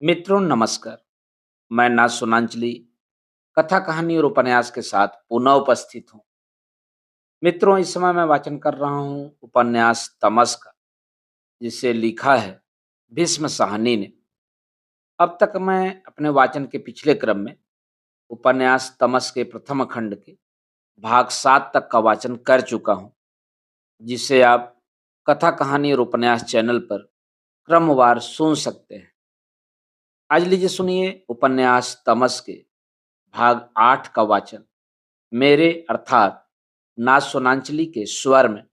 मित्रों नमस्कार। मैं नाथ सोनांचली कथा कहानी और उपन्यास के साथ पुनः उपस्थित हूँ। मित्रों, इस समय मैं वाचन कर रहा हूँ उपन्यास तमस का, जिसे लिखा है भीष्म साहनी ने। अब तक मैं अपने वाचन के पिछले क्रम में उपन्यास तमस के प्रथम खंड के भाग 7 तक का वाचन कर चुका हूँ, जिसे आप कथा कहानी और उपन्यास चैनल पर क्रमवार सुन सकते हैं। आज लीजिए सुनिए उपन्यास तमस के भाग 8 का वाचन मेरे अर्थात नाथ सोनांचली के स्वर में।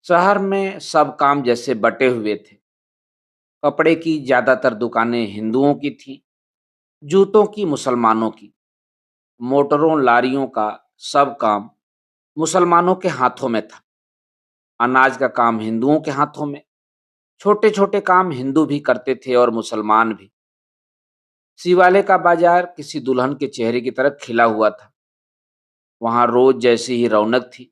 शहर में सब काम जैसे बटे हुए थे। कपड़े की ज्यादातर दुकानें हिंदुओं की थीं, जूतों की मुसलमानों की, मोटरों लारियों का सब काम मुसलमानों के हाथों में था। अनाज का काम हिंदुओं के हाथों में। छोटे छोटे काम हिंदू भी करते थे और मुसलमान भी। शिवालय का बाजार किसी दुल्हन के चेहरे की तरह खिला हुआ था। वहां रोज जैसी ही रौनक थी।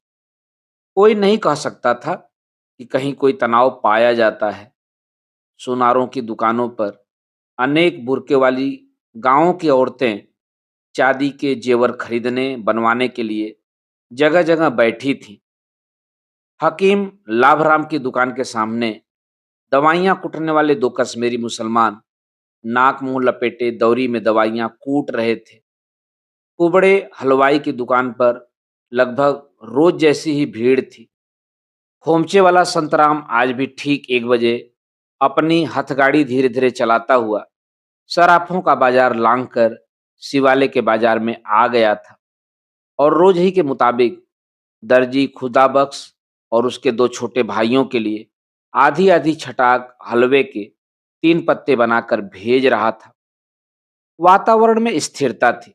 कोई नहीं कह सकता था कि कहीं कोई तनाव पाया जाता है। सुनारों की दुकानों पर अनेक बुर्के वाली गांवों की औरतें चांदी के जेवर खरीदने बनवाने के लिए जगह जगह बैठी थीं। हकीम लाभराम की दुकान के सामने दवाइयां कूटने वाले दो कश्मीरी मुसलमान नाक मुंह लपेटे दौरी में दवाइयां कूट रहे थे। कुबड़े हलवाई की दुकान पर लगभग रोज जैसी ही भीड़ थी। खोमचे वाला संतराम आज भी ठीक 1 बजे अपनी हथगाड़ी धीरे धीरे चलाता हुआ सराफों का बाजार लांघ कर शिवालय के बाजार में आ गया था। और रोज ही के मुताबिक दर्जी खुदाबख्श और उसके दो छोटे भाइयों के लिए आधी आधी छटाक हलवे के 3 पत्ते बनाकर भेज रहा था। वातावरण में स्थिरता थी।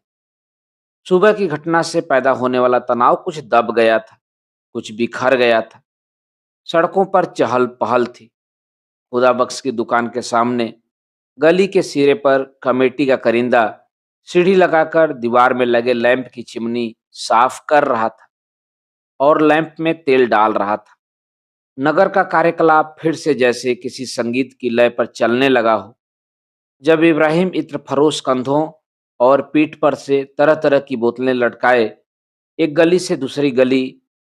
सुबह की घटना से पैदा होने वाला तनाव कुछ दब गया था, कुछ बिखर गया था। सड़कों पर चहल पहल थी। खुदा बख्श की दुकान के सामने गली के सिरे पर कमेटी का करिंदा सीढ़ी लगाकर दीवार में लगे लैंप की चिमनी साफ कर रहा था और लैंप में तेल डाल रहा था। नगर का कार्यकलाप फिर से जैसे किसी संगीत की लय पर चलने लगा हो। जब इब्राहिम इत्र फरोश कंधों और पीठ पर से तरह तरह की बोतलें लटकाए एक गली से दूसरी गली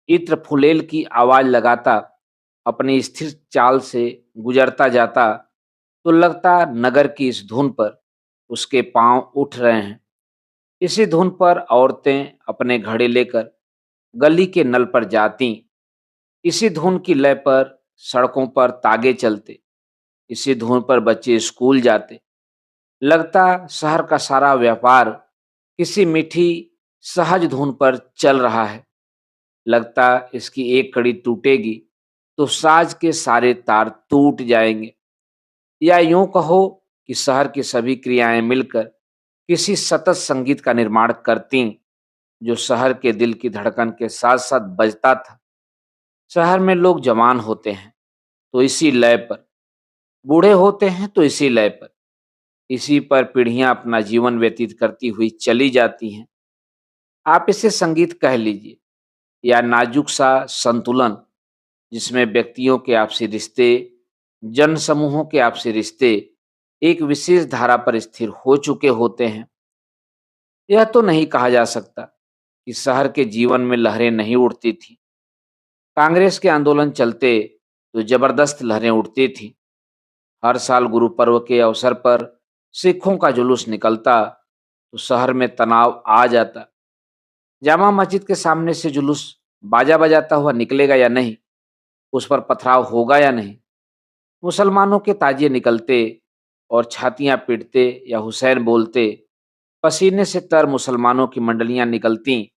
इत्र फुलेल की आवाज लगाता अपनी स्थिर चाल से गुजरता जाता, तो लगता नगर की इस धुन पर उसके पांव उठ रहे हैं। इसी धुन पर औरतें अपने घड़े लेकर गली के नल पर जाती। इसी धुन की लय पर सड़कों पर तागे चलते। इसी धुन पर बच्चे स्कूल जाते। लगता शहर का सारा व्यापार किसी मीठी सहज धुन पर चल रहा है। लगता इसकी एक कड़ी टूटेगी तो साज के सारे तार टूट जाएंगे। या यूं कहो कि शहर की सभी क्रियाएं मिलकर किसी सतत संगीत का निर्माण करती, जो शहर के दिल की धड़कन के साथ साथ बजता था। शहर में लोग जवान होते हैं तो इसी लय पर, बूढ़े होते हैं तो इसी लय पर, इसी पर पीढ़ियां अपना जीवन व्यतीत करती हुई चली जाती हैं। आप इसे संगीत कह लीजिए या नाजुक सा संतुलन, जिसमें व्यक्तियों के आपसी रिश्ते, जन समूहों के आपसी रिश्ते एक विशेष धारा पर स्थिर हो चुके होते हैं। यह तो नहीं कहा जा सकता कि शहर के जीवन में लहरें नहीं उठती थी। कांग्रेस के आंदोलन चलते तो जबरदस्त लहरें उठती थी। हर साल गुरु पर्व के अवसर पर सिखों का जुलूस निकलता तो शहर में तनाव आ जाता। जामा मस्जिद के सामने से जुलूस बाजा बजाता हुआ निकलेगा या नहीं, उस पर पथराव होगा या नहीं। मुसलमानों के ताजिए निकलते और छातियां पीटते या हुसैन बोलते। पसीने से तर मुसलमानों की मंडलियां निकलती,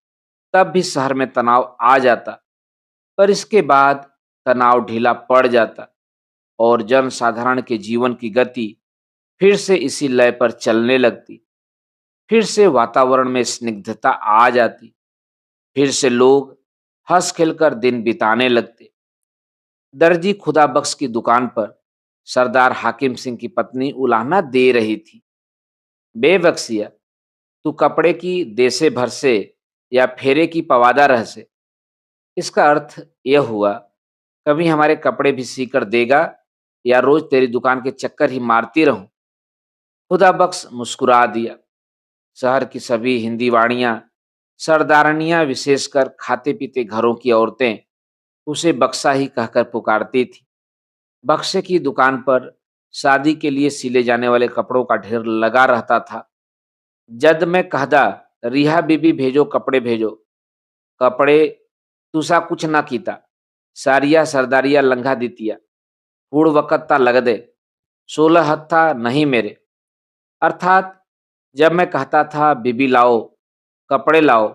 तब भी शहर में तनाव आ जाता। पर इसके बाद तनाव ढीला पड़ जाता और जन साधारण के जीवन की गति फिर से इसी लय पर चलने लगती। फिर से वातावरण में स्निग्धता आ जाती। फिर से लोग हंस खेलकर दिन बिताने लगते। दर्जी खुदा बख्श की दुकान पर सरदार हाकिम सिंह की पत्नी उलाहना दे रही थी। बेबक्सिया, तू कपड़े की देसे भर से या फेरे की पवादा रह से। इसका अर्थ यह हुआ, कभी हमारे कपड़े भी सी कर देगा या रोज तेरी दुकान के चक्कर ही मारती रहूं। खुदा बख्श मुस्कुरा दिया। शहर की सभी हिंदी वाणियां, सरदारनियां, विशेषकर खाते पीते घरों की औरतें उसे बक्सा ही कहकर पुकारती थी। बक्से की दुकान पर शादी के लिए सिले जाने वाले कपड़ों का ढेर लगा रहता था। जद मैं कहदा, रिहा बीबी भेजो, कपड़े भेजो, कपड़े तुसा कुछ ना कीता, सारिया सरदारिया लंघा दीतिया, हूड़ वक़्त लग दे, 16 हत्था नहीं मेरे। अर्थात जब मैं कहता था बीबी लाओ, कपड़े लाओ,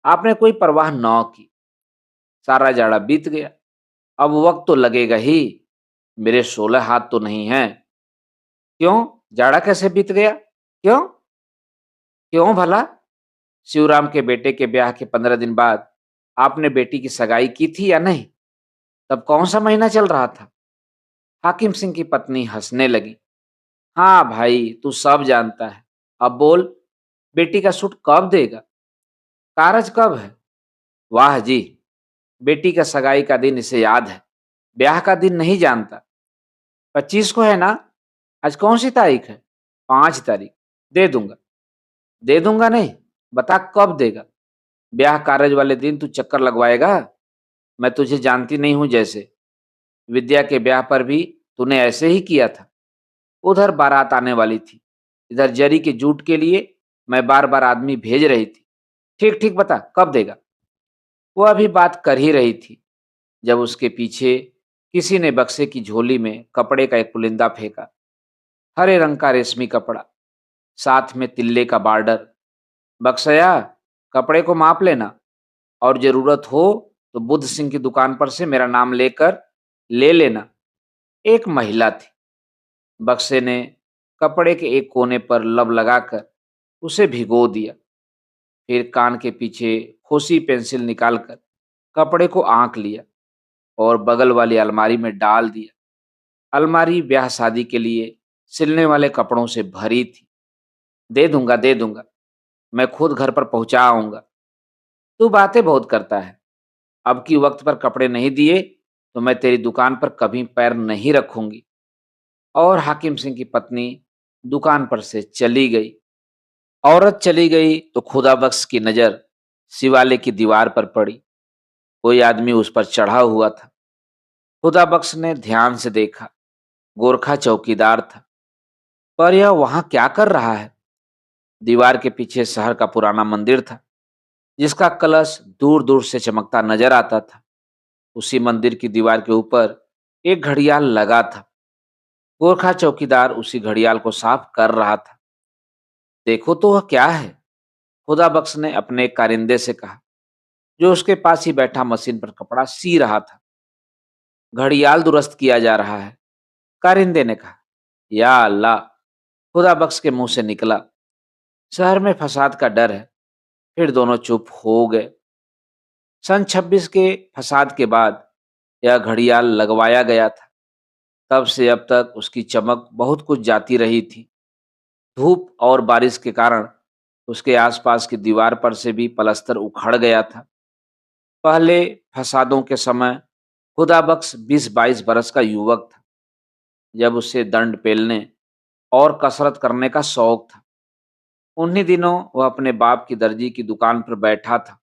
आपने कोई परवाह न की। सारा जाड़ा बीत गया, अब वक़्त तो लगेगा ही, मेरे 16 हाथ तो नहीं हैं। क्यों? जाड़ा कैसे बीत गया? क्यों? क्यों भला? शिवराम के बेटे के ब्याह के 15 दिन बाद आपने बेटी की सगाई की थी या नहीं? तब कौन सा महीना चल रहा था? हाकिम सिंह की पत्नी हंसने लगी। हाँ भाई, तू सब जानता है। अब बोल, बेटी का सूट कब देगा? कारज कब है? वाह जी, बेटी का सगाई का दिन इसे याद है, ब्याह का दिन नहीं जानता। 25 को है ना? आज कौन सी तारीख है? 5 तारीख। दे दूंगा। दे दूंगा नहीं, बता कब देगा? ब्याह कारज वाले दिन तू चक्कर लगवाएगा? मैं तुझे जानती नहीं हूं जैसे। विद्या के ब्याह पर भी तूने ऐसे ही किया था। उधर बारात आने वाली थी, इधर जरी के जूट के लिए मैं बार बार आदमी भेज रही थी। ठीक ठीक बता, कब देगा? वो अभी बात कर ही रही थी जब उसके पीछे किसी ने बक्से की झोली में कपड़े का एक पुलिंदा फेंका। हरे रंग का रेशमी कपड़ा, साथ में तिल्ले का बॉर्डर। बक्सया, कपड़े को माप लेना, और जरूरत हो तो बुद्ध सिंह की दुकान पर से मेरा नाम लेकर ले लेना। एक महिला थी। बक्से ने कपड़े के एक कोने पर लब लगाकर उसे भिगो दिया। फिर कान के पीछे खोसी पेंसिल निकालकर कपड़े को आंक लिया और बगल वाली अलमारी में डाल दिया। अलमारी ब्याह शादी के लिए सिलने वाले कपड़ों से भरी थी। दे दूंगा, मैं खुद घर पर पहुंचा आऊंगा। तू बातें बहुत करता है। अब की वक्त पर कपड़े नहीं दिए तो मैं तेरी दुकान पर कभी पैर नहीं रखूंगी। और हाकिम सिंह की पत्नी दुकान पर से चली गई। औरत चली गई तो खुदा बख्श की नजर शिवालय की दीवार पर पड़ी। कोई आदमी उस पर चढ़ा हुआ था। खुदा बख्श ने ध्यान से देखा। गोरखा चौकीदार था। पर यह वहां क्या कर रहा है? दीवार के पीछे शहर का पुराना मंदिर था, जिसका कलश दूर दूर से चमकता नजर आता था। उसी मंदिर की दीवार के ऊपर एक घड़ियाल लगा था। गोरखा चौकीदार उसी घड़ियाल को साफ कर रहा था। देखो तो वह क्या है? खुदा बख्श ने अपने एक कारिंदे से कहा, जो उसके पास ही बैठा मशीन पर कपड़ा सी रहा था। घड़ियाल दुरुस्त किया जा रहा है, कारिंदे ने कहा। या अल्लाह, खुदा बख्श के मुंह से निकला। शहर में फसाद का डर है। फिर दोनों चुप हो गए। सन 26 के फसाद के बाद यह घड़ियाल लगवाया गया था। तब से अब तक उसकी चमक बहुत कुछ जाती रही थी। धूप और बारिश के कारण उसके आसपास की दीवार पर से भी पलस्तर उखड़ गया था। पहले फसादों के समय खुदा बख्श 20-22 बरस का युवक था, जब उसे दंड पेलने और कसरत करने का शौक था। उन्हीं दिनों वह अपने बाप की दर्जी की दुकान पर बैठा था।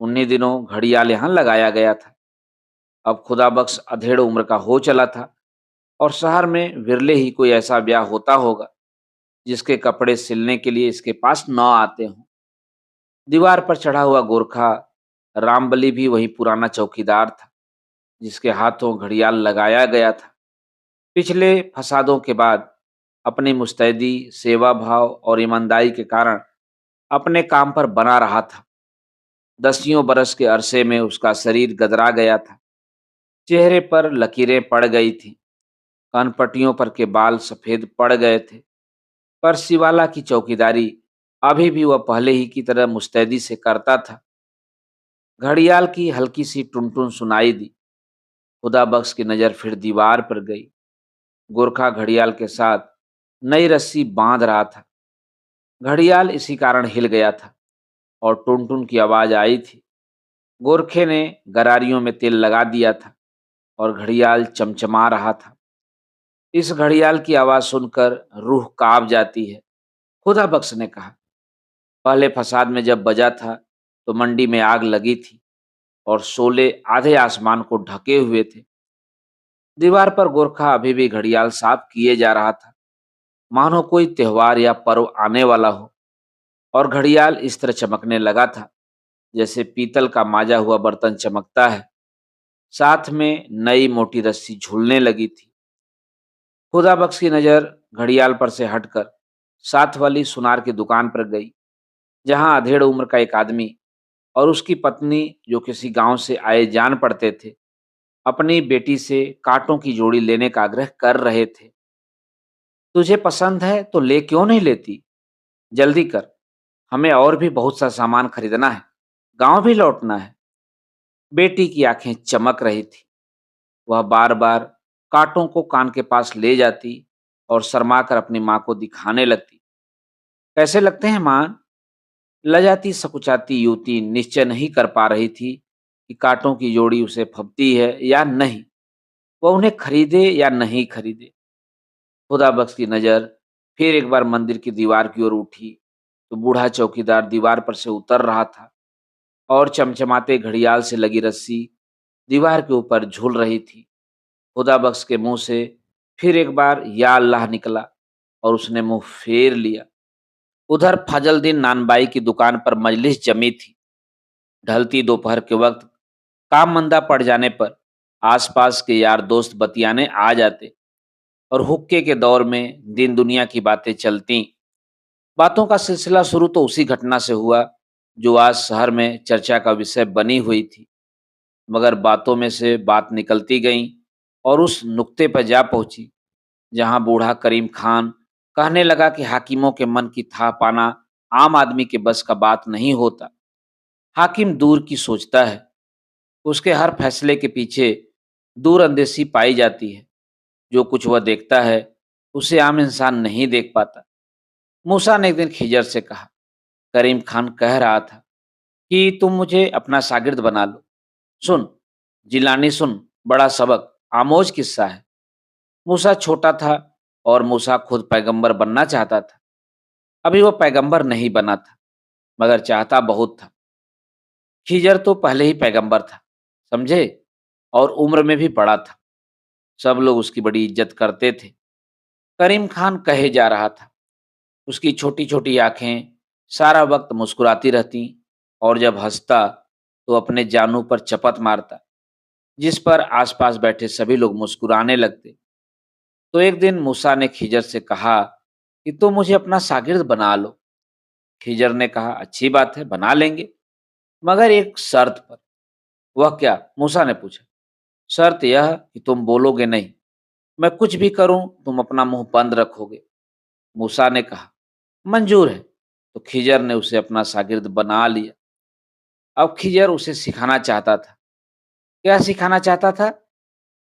उन्हीं दिनों घड़ियाल यहाँ लगाया गया था। अब खुदा बख्श अधेड़ उम्र का हो चला था और शहर में विरले ही कोई ऐसा ब्याह होता होगा जिसके कपड़े सिलने के लिए इसके पास न आते हों। दीवार पर चढ़ा हुआ गोरखा रामबली भी वही पुराना चौकीदार था, जिसके हाथों घड़ियाल लगाया गया था। पिछले फसादों के बाद अपनी मुस्तैदी, सेवा भाव और ईमानदारी के कारण अपने काम पर बना रहा था। दसियों बरस के अरसे में उसका शरीर गदरा गया था। चेहरे पर लकीरें पड़ गई थीं। कनपटियों पर के बाल सफेद पड़ गए थे। पर शिवाला की चौकीदारी अभी भी वह पहले ही की तरह मुस्तैदी से करता था। घड़ियाल की हल्की सी टुनटुन सुनाई दी। खुदा बख्श की नजर फिर दीवार पर गई। गोरखा घड़ियाल के साथ नई रस्सी बांध रहा था। घड़ियाल इसी कारण हिल गया था और टुनटुन की आवाज आई थी। गोरखे ने गरारियों में तेल लगा दिया था और घड़ियाल चमचमा रहा था। इस घड़ियाल की आवाज सुनकर रूह कांप जाती है। खुदा बख्श ने कहा, पहले फसाद में जब बजा था तो मंडी में आग लगी थी और शोले आधे आसमान को ढके हुए थे। दीवार पर गोरखा अभी भी घड़ियाल साफ किए जा रहा था, मानो कोई त्योहार या पर्व आने वाला हो। और घड़ियाल इस तरह चमकने लगा था जैसे पीतल का माजा हुआ बर्तन चमकता है। साथ में नई मोटी रस्सी झूलने लगी थी। खुदा बख्श की नजर घड़ियाल पर से हटकर साथ वाली सुनार की दुकान पर गई, जहां अधेड़ उम्र का एक आदमी और उसकी पत्नी, जो किसी गांव से आए जान पड़ते थे, अपनी बेटी से कांटों की जोड़ी लेने का आग्रह कर रहे थे। तुझे पसंद है तो ले क्यों नहीं लेती? जल्दी कर, हमें और भी बहुत सा सामान खरीदना है, गांव भी लौटना है। बेटी की आंखें चमक रही थी। वह बार बार कांटों को कान के पास ले जाती और शर्मा कर अपनी माँ को दिखाने लगती। कैसे लगते हैं माँ? लजाती सकुचाती युवती निश्चय नहीं कर पा रही थी कि कांटों की जोड़ी उसे फबती है या नहीं। वह उन्हें खरीदे या नहीं खरीदे। खुदा बख्श की नजर फिर एक बार मंदिर की दीवार की ओर उठी तो बूढ़ा चौकीदार दीवार पर से उतर रहा था और चमचमाते घड़ियाल से लगी रस्सी दीवार के ऊपर झूल रही थी। खुदा बख्श के मुंह से फिर एक बार या अल्लाह निकला और उसने मुंह फेर लिया। उधर फजलदीन नानबाई की दुकान पर मजलिस जमी थी। ढलती दोपहर के वक्त काम मंदा पड़ जाने पर आसपास के यार दोस्त बतियाने आ जाते और हुक्के के दौर में दिन दुनिया की बातें चलती। बातों का सिलसिला शुरू तो उसी घटना से हुआ जो आज शहर में चर्चा का विषय बनी हुई थी। मगर बातों में से बात निकलती गई और उस नुक्ते पर जा पहुंची जहां बूढ़ा करीम खान कहने लगा कि हाकिमों के मन की था पाना आम आदमी के बस का बात नहीं होता। हाकिम दूर की सोचता है, उसके हर फैसले के पीछे दूर अंदेशी पाई जाती है। जो कुछ वह देखता है उसे आम इंसान नहीं देख पाता। मूसा ने एक दिन खिजर से कहा, करीम खान कह रहा था कि तुम मुझे अपना शागिर्द बना लो। सुन जिलानी सुन, बड़ा सबक आमोज किस्सा है। मूसा छोटा था और मूसा खुद पैगंबर बनना चाहता था। अभी वह पैगंबर नहीं बना था, मगर चाहता बहुत था। खिजर तो पहले ही पैगंबर था, समझे, और उम्र में भी बड़ा था। सब लोग उसकी बड़ी इज्जत करते थे। करीम खान कहे जा रहा था। उसकी छोटी छोटी आंखें सारा वक्त मुस्कुराती रहती और जब हंसता तो अपने जानू पर चपत मारता, जिस पर आसपास बैठे सभी लोग मुस्कुराने लगते। तो एक दिन मूसा ने खिजर से कहा कि तुम मुझे अपना शागिर्द बना लो। खिजर ने कहा, अच्छी बात है, बना लेंगे, मगर एक शर्त पर। वह क्या? मूसा ने पूछा। शर्त यह कि तुम बोलोगे नहीं, मैं कुछ भी करूं तुम अपना मुंह बंद रखोगे। मूसा ने कहा, मंजूर है। तो खिजर ने उसे अपना शागिर्द बना लिया। अब खिजर उसे सिखाना चाहता था। क्या सिखाना चाहता था?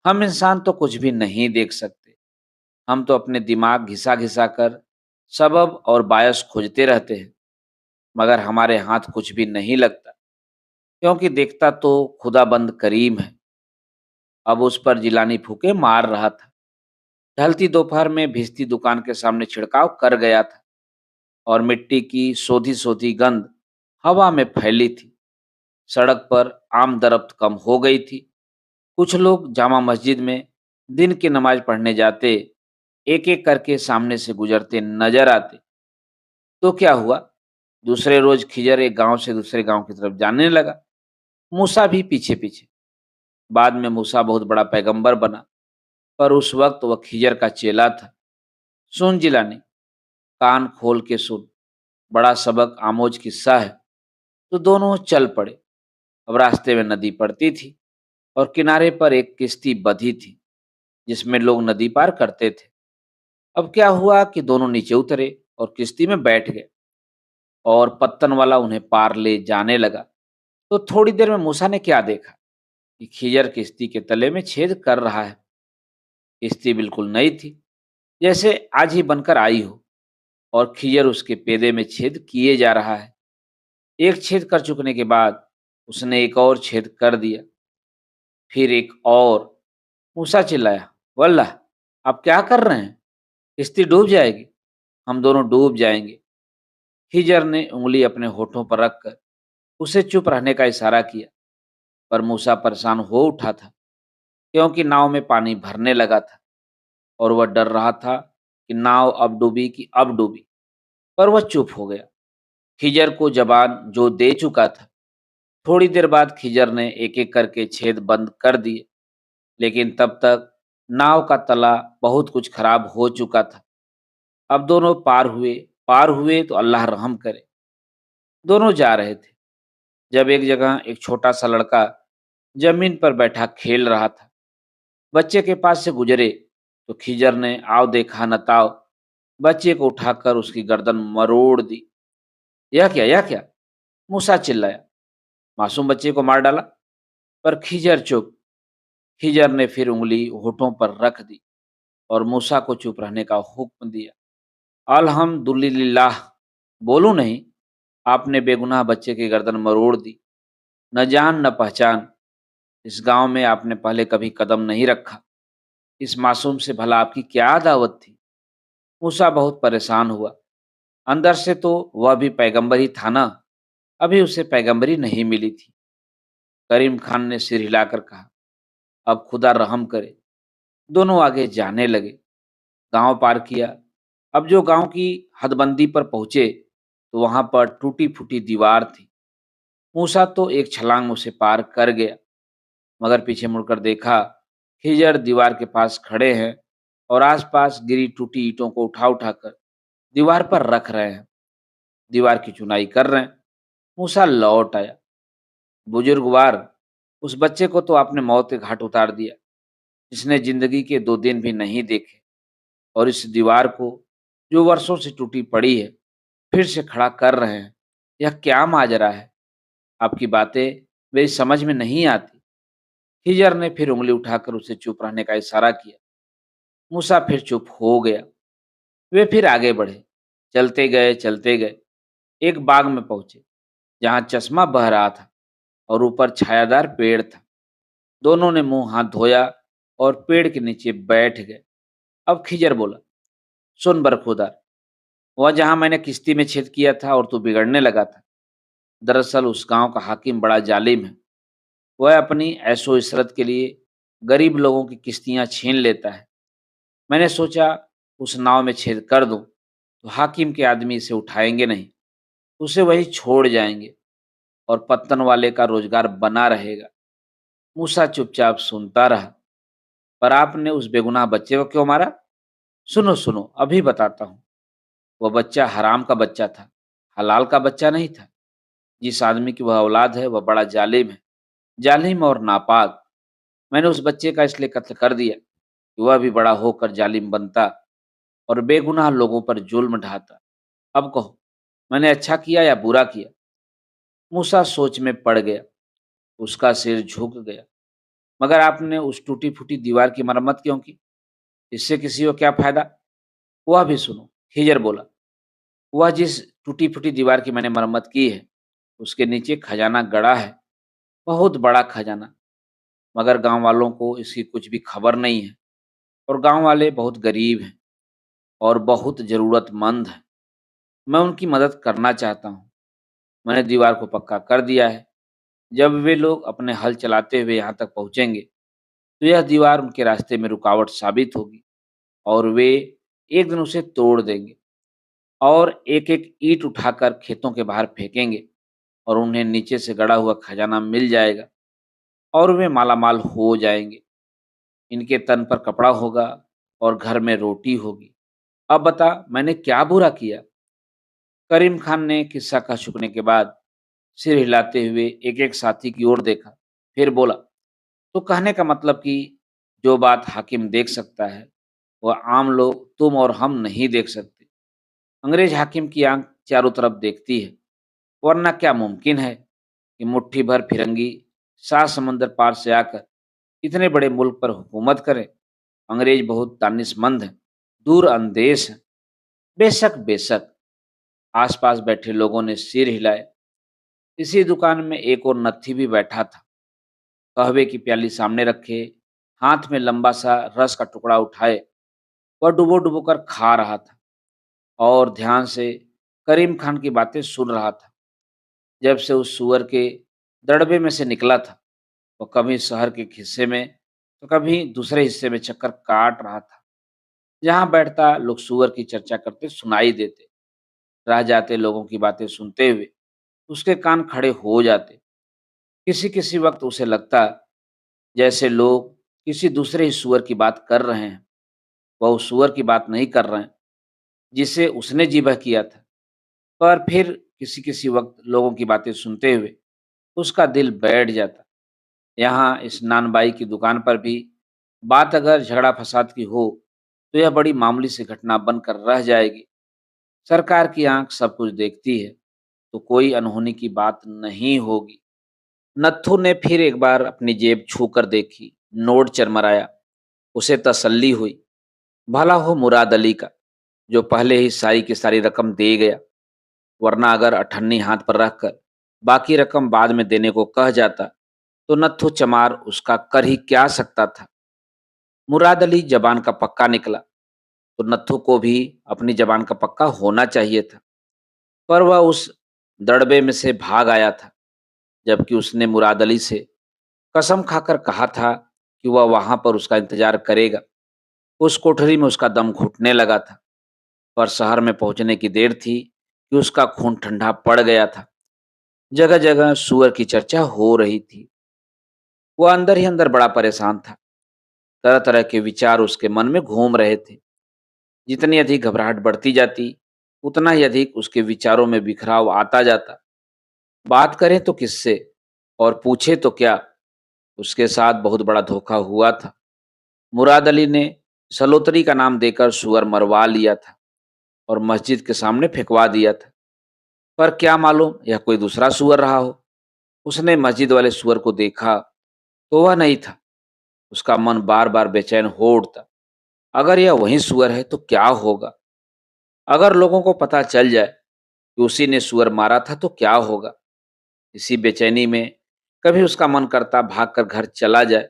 हम इंसान तो कुछ भी नहीं देख सकते। हम तो अपने दिमाग घिसा घिसा कर सबब और बायस खोजते रहते हैं, मगर हमारे हाथ कुछ भी नहीं लगता, क्योंकि देखता तो खुदाबंद करीम है। अब उस पर जिलानी फूके मार रहा था। ढलती दोपहर में भिजती दुकान के सामने छिड़काव कर गया था और मिट्टी की सोधी सोधी गंध हवा में फैली थी। सड़क पर आमदरफ्त कम हो गई थी। कुछ लोग जामा मस्जिद में दिन की नमाज पढ़ने जाते, एक एक करके सामने से गुजरते नजर आते। तो क्या हुआ? दूसरे रोज खिजर एक गांव से दूसरे गांव की तरफ जाने लगा, मूसा भी पीछे पीछे। बाद में मूसा बहुत बड़ा पैगंबर बना, पर उस वक्त वह खिजर का चेला था। सुन जिलानी, कान खोल के सुन, बड़ा सबक आमोज किस्सा है। तो दोनों चल पड़े। अब रास्ते में नदी पड़ती थी और किनारे पर एक किश्ती बंधी थी जिसमें लोग नदी पार करते थे। अब क्या हुआ कि दोनों नीचे उतरे और किश्ती में बैठ गए और पत्तन वाला उन्हें पार ले जाने लगा। तो थोड़ी देर में मूसा ने क्या देखा कि खिजर किश्ती के तले में छेद कर रहा है। किश्ती बिल्कुल नई थी, जैसे आज ही बनकर आई हो, और खिजर उसके पेदे में छेद किए जा रहा है। एक छेद कर चुकने के बाद उसने एक और छेद कर दिया, फिर एक और। मूसा चिल्लाया, वल्लाह, आप क्या कर रहे हैं? किश्ती डूब जाएगी। हम दोनों डूब जाएंगे। हिजर ने उंगली अपने होठों पर रखकर उसे चुप रहने का इशारा किया, पर मूसा परेशान हो उठा था, क्योंकि नाव में पानी भरने लगा था और वह डर रहा था कि नाव अब डूबी कि अब डूबी। पर वह चुप हो गया। खिजर को जबान जो दे चुका था। थोड़ी देर बाद खिजर ने एक एक करके छेद बंद कर दिए, लेकिन तब तक नाव का तला बहुत कुछ खराब हो चुका था। अब दोनों पार हुए तो अल्लाह रहम करे। दोनों जा रहे थे, जब एक जगह एक छोटा सा लड़का जमीन पर बैठा खेल रहा था। बच्चे के पास से गुजरे तो खिजर ने आओ देखा न ताओ बच्चे को उठाकर उसकी गर्दन मरोड़ दी। यह क्या? मूसा चिल्लाया। मासूम बच्चे को मार डाला। पर खिजर चुप। खिजर ने फिर उंगली होठों पर रख दी और मूसा को चुप रहने का हुक्म दिया। अल्हम्दुलिल्लाह, बोलूं नहीं? आपने बेगुनाह बच्चे की गर्दन मरोड़ दी। न जान न पहचान। इस गांव में आपने पहले कभी कदम नहीं रखा। इस मासूम से भला आपकी क्या दावत थी? मूसा बहुत परेशान हुआ। अंदर से तो वह भी पैगंबर ही था ना। अभी उसे पैगंबरी नहीं मिली थी। करीम खान ने सिर हिलाकर कहा, अब खुदा रहम करे। दोनों आगे जाने लगे। गांव पार किया। अब जो गांव की हदबंदी पर पहुंचे तो वहां पर टूटी फूटी दीवार थी। मूसा तो एक छलांग उसे पार कर गया, मगर पीछे मुड़कर देखा, हिजर दीवार के पास खड़े हैं और आसपास गिरी टूटी ईंटों को उठा उठाकर दीवार पर रख रहे हैं, दीवार की चुनाई कर रहे हैं। मूसा लौट आया। बुजुर्गवार, उस बच्चे को तो आपने मौत के घाट उतार दिया, जिसने जिंदगी के 2 दिन भी नहीं देखे, और इस दीवार को जो वर्षों से टूटी पड़ी है फिर से खड़ा कर रहे हैं। यह क्या माजरा है? आपकी बातें मेरी समझ में नहीं आती। हिजर ने फिर उंगली उठाकर उसे चुप रहने का इशारा किया। मूसा फिर चुप हो गया। वे फिर आगे बढ़े। चलते गए एक बाग में पहुंचे, जहां चश्मा बह रहा था और ऊपर छायादार पेड़ था। दोनों ने मुंह हाथ धोया और पेड़ के नीचे बैठ गए। अब खिजर बोला, सुन बरखुदार, वह जहां मैंने किश्ती में छेद किया था और तू बिगड़ने लगा था, दरअसल उस गांव का हाकिम बड़ा जालिम है। वह अपनी ऐशो इशरत के लिए गरीब लोगों की किश्तियां छीन लेता है। मैंने सोचा उस नाव में छेद कर दूं तो हाकिम के आदमी इसे उठाएंगे नहीं, उसे वही छोड़ जाएंगे और पत्तन वाले का रोजगार बना रहेगा। मूसा चुपचाप सुनता रहा। पर आपने उस बेगुनाह बच्चे को क्यों मारा? सुनो सुनो, अभी बताता हूँ। वह बच्चा हराम का बच्चा था, हलाल का बच्चा नहीं था। जिस आदमी की वह औलाद है वह बड़ा जालिम है, जालिम और नापाक। मैंने उस बच्चे का इसलिए कत्ल कर दिया कि वह भी बड़ा होकर जालिम बनता और बेगुनाह लोगों पर जुल्म ढाता। अब कहो, मैंने अच्छा किया या बुरा किया? मूसा सोच में पड़ गया। उसका सिर झुक गया। मगर आपने उस टूटी फूटी दीवार की मरम्मत क्यों की? इससे किसी को क्या फायदा? वह भी सुनो। हिजर बोला, वह जिस टूटी फूटी दीवार की मैंने मरम्मत की है, उसके नीचे खजाना गड़ा है, बहुत बड़ा खजाना। मगर गांव वालों को इसकी कुछ भी खबर नहीं है, और गांव वाले बहुत गरीब हैं और बहुत ज़रूरतमंद हैं। मैं उनकी मदद करना चाहता हूँ। मैंने दीवार को पक्का कर दिया है। जब वे लोग अपने हल चलाते हुए यहाँ तक पहुँचेंगे, तो यह दीवार उनके रास्ते में रुकावट साबित होगी और वे एक दिन उसे तोड़ देंगे और एक-एक ईंट उठाकर खेतों के बाहर फेंकेंगे और उन्हें नीचे से गड़ा हुआ खजाना मिल जाएगा और वे मालामाल हो जाएंगे। इनके तन पर कपड़ा होगा और घर में रोटी होगी। अब बता, मैंने क्या बुरा किया? करीम खान ने किस्सा कह चुकने के बाद सिर हिलाते हुए एक-एक साथी की ओर देखा, फिर बोला, तो कहने का मतलब कि जो बात हाकिम देख सकता है, वह आम लोग तुम और हम नहीं देख सकते। अंग्रेज हाकिम की आंख चारों तरफ देखती है, वरना क्या मुमकिन है कि मुट्ठी भर फिरंगी 7 समंदर पार से आकर इतने बड़े मुल्क पर हुकूमत करें? अंग्रेज बहुत दानिशमंद हैं, दूर अंदेश हैं। बेशक बेशक। आसपास बैठे लोगों ने सिर हिलाए। इसी दुकान में एक और नत्थी भी बैठा था, कहवे की प्याली सामने रखे, हाथ में लंबा सा रस का टुकड़ा उठाए वह डुबो-डुबो कर खा रहा था और ध्यान से करीम खान की बातें सुन रहा था। जब से उस सूअर के दड़बे में से निकला था, वो कभी शहर के एक हिस्से में, तो कभी दूसरे हिस्से में चक्कर काट रहा था। जहाँ बैठता लोग सूअर की चर्चा करते सुनाई देते। रह जाते लोगों की बातें सुनते हुए उसके कान खड़े हो जाते। किसी-किसी वक़्त उसे लगता जैसे लोग किसी दूसरे ही सूअर की बात कर रहे हैं। वह उस सूअर की बात नहीं कर रहे हैं, जिसे उसने ज़िबह किया था। पर फिर किसी-किसी वक़्त लोगों की बातें सुनते हुए उसका दिल बैठ जाता। यहाँ इस नानबाई की दुकान पर भी बात अगर झगड़ा-फसाद की हो, तो यह बड़ी मामूली सी घटना बनकर रह जाएगी। सरकार की आँख सब कुछ देखती है, तो कोई अनहोनी की बात नहीं होगी। नत्थू ने फिर एक बार अपनी जेब छूकर देखी, नोट चरमराया। उसे तसल्ली हुई, भला हो मुराद अली का, जो पहले ही सारी की सारी रकम दे गया, वरना अगर अठन्नी हाथ पर रखकर बाकी रकम बाद में देने को कह जाता, तो नत्थू चमार उसका कर ही क्या सकता था। मुराद अली जबान का पक्का निकला, तो नत्थू को भी अपनी जबान का पक्का होना चाहिए था। पर वह उस दड़बे में से भाग आया था, जबकि उसने मुराद अली से कसम खाकर कहा था कि वह वहां पर उसका इंतजार करेगा। उस कोठरी में उसका दम घुटने लगा था, पर शहर में पहुंचने की देर थी कि उसका खून ठंडा पड़ गया था। जगह जगह सुअर की चर्चा हो रही थी। वह अंदर ही अंदर बड़ा परेशान था। तरह तरह के विचार उसके मन में घूम रहे थे। जितनी अधिक घबराहट बढ़ती जाती, उतना ही अधिक उसके विचारों में बिखराव आता जाता। बात करें तो किससे और पूछे तो क्या? उसके साथ बहुत बड़ा धोखा हुआ था। मुराद अली ने सलोतरी का नाम देकर सुअर मरवा लिया था और मस्जिद के सामने फेंकवा दिया था। पर क्या मालूम यह कोई दूसरा सुअर रहा हो। उसने मस्जिद वाले सुअर को देखा तो वह नहीं था। उसका मन बार बार बेचैन हो उठता। अगर यह वही सुअर है तो क्या होगा? अगर लोगों को पता चल जाए कि उसी ने सुअर मारा था तो क्या होगा? इसी बेचैनी में कभी उसका मन करता भागकर घर चला जाए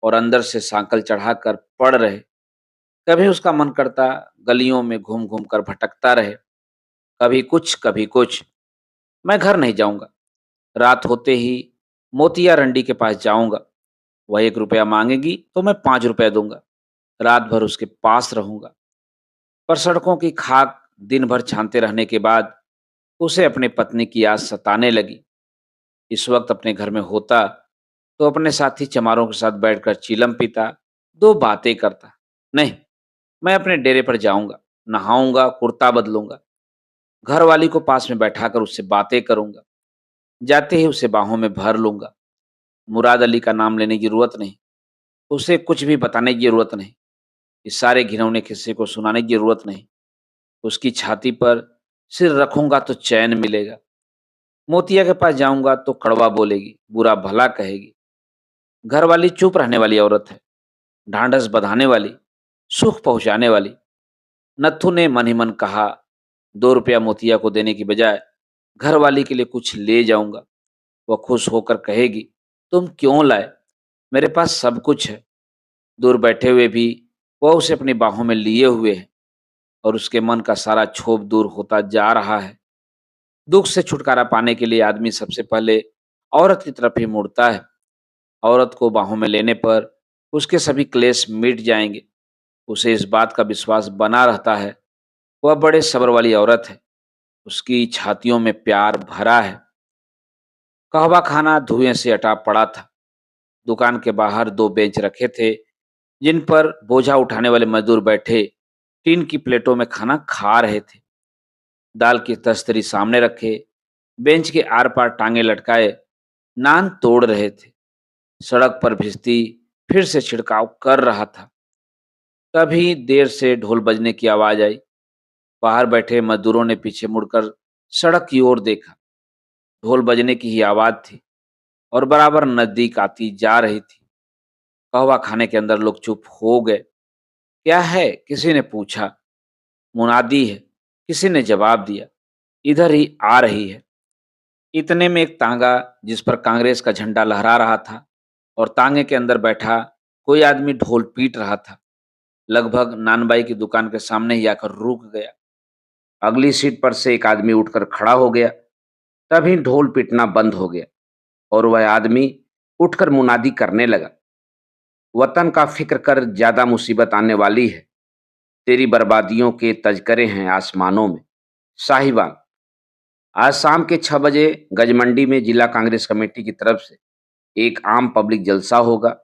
और अंदर से सांकल चढ़ाकर पड़ रहे। कभी उसका मन करता गलियों में घूम घूम कर भटकता रहे। कभी कुछ कभी कुछ। मैं घर नहीं जाऊंगा। रात होते ही मोतिया रंडी के पास जाऊंगा। वह 1 रुपया मांगेगी तो मैं 5 रुपया दूंगा। रात भर उसके पास रहूंगा। पर सड़कों की खाक दिन भर छानते रहने के बाद उसे अपनी पत्नी की याद सताने लगी। इस वक्त अपने घर में होता तो अपने साथी चमारों के साथ बैठकर चीलम पीता, दो बातें करता। नहीं, मैं अपने डेरे पर जाऊंगा, नहाऊंगा, कुर्ता बदलूंगा, घर वाली को पास में बैठाकर उससे बातें करूंगा, जाते ही उसे बाहों में भर लूंगा। मुराद अली का नाम लेने की जरूरत नहीं, उसे कुछ भी बताने की जरूरत नहीं, इस सारे घिनौने किस्से को सुनाने की जरूरत नहीं। उसकी छाती पर सिर रखूंगा तो चैन मिलेगा। मोतिया के पास जाऊंगा तो कड़वा बोलेगी, बुरा भला कहेगी। घर वाली चुप रहने वाली औरत है, ढांढस बंधाने वाली, सुख पहुंचाने वाली। नत्थू ने मन ही मन कहा, 2 रुपया मोतिया को देने की बजाय घर वाली के लिए कुछ ले जाऊंगा। वह खुश होकर कहेगी, तुम क्यों लाए? मेरे पास सब कुछ है। दूर बैठे हुए भी वह उसे अपनी बाहों में लिए हुए है और उसके मन का सारा क्षोभ दूर होता जा रहा है। दुख से छुटकारा पाने के लिए आदमी सबसे पहले औरत की तरफ ही मुड़ता है। औरत को बाहों में लेने पर उसके सभी क्लेश मिट जाएंगे। उसे इस बात का विश्वास बना रहता है, वह बड़े सब्र वाली औरत है। उसकी छातियों में प्यार भरा है। कहवा खाना धुएं से अटा पड़ा था। दुकान के बाहर 2 बेंच रखे थे, जिन पर बोझा उठाने वाले मजदूर बैठे टीन की प्लेटों में खाना खा रहे थे। दाल की तस्तरी सामने रखे, बेंच के आर पार टांगे लटकाए नान तोड़ रहे थे। सड़क पर भिश्ती फिर से छिड़काव कर रहा था। तभी देर से ढोल बजने की आवाज आई। बाहर बैठे मजदूरों ने पीछे मुड़कर सड़क की ओर देखा। ढोल बजने की ही आवाज थी और बराबर नजदीक आती जा रही थी। कहवा खाने के अंदर लोग चुप हो गए। क्या है? किसी ने पूछा। मुनादी है, किसी ने जवाब दिया। इधर ही आ रही है। इतने में एक तांगा जिस पर कांग्रेस का झंडा लहरा रहा था और तांगे के अंदर बैठा कोई आदमी ढोल पीट रहा था। लगभग नानबाई की दुकान के सामने ही आकर रुक गया। अगली सीट पर से एक आदमी उठकर खड़ा हो गया। तभी ढोल पीटना बंद हो गया और वह आदमी उठकर मुनादी करने लगा, वतन का फिक्र कर, ज्यादा मुसीबत आने वाली है। तेरी बर्बादियों के तज़करे हैं आसमानों में। साहिबान, आज शाम के 6 बजे गजमंडी में जिला कांग्रेस कमेटी की तरफ से एक आम पब्लिक जलसा होगा,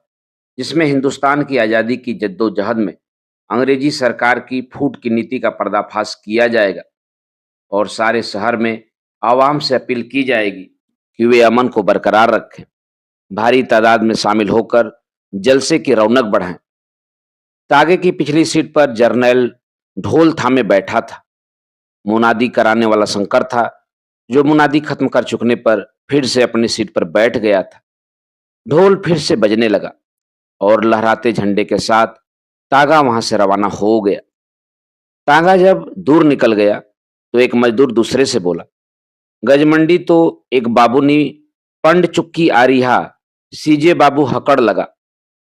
जिसमें हिंदुस्तान की आज़ादी की जद्दोजहद में अंग्रेजी सरकार की फूट की नीति का पर्दाफाश किया जाएगा और सारे शहर में आवाम से अपील की जाएगी कि वे अमन को बरकरार रखें, भारी तादाद में शामिल होकर जलसे की रौनक बढ़ाएं। तागे की पिछली सीट पर जर्नैल ढोल थामे बैठा था। मुनादी कराने वाला शंकर था, जो मुनादी खत्म कर चुकने पर फिर से अपनी सीट पर बैठ गया था। ढोल फिर से बजने लगा और लहराते झंडे के साथ तागा वहां से रवाना हो गया। तागा जब दूर निकल गया तो एक मजदूर दूसरे से बोला, गजमंडी तो एक बाबूनी पंड चुक्की आ रिहा, सीजे बाबू हकड़ लगा,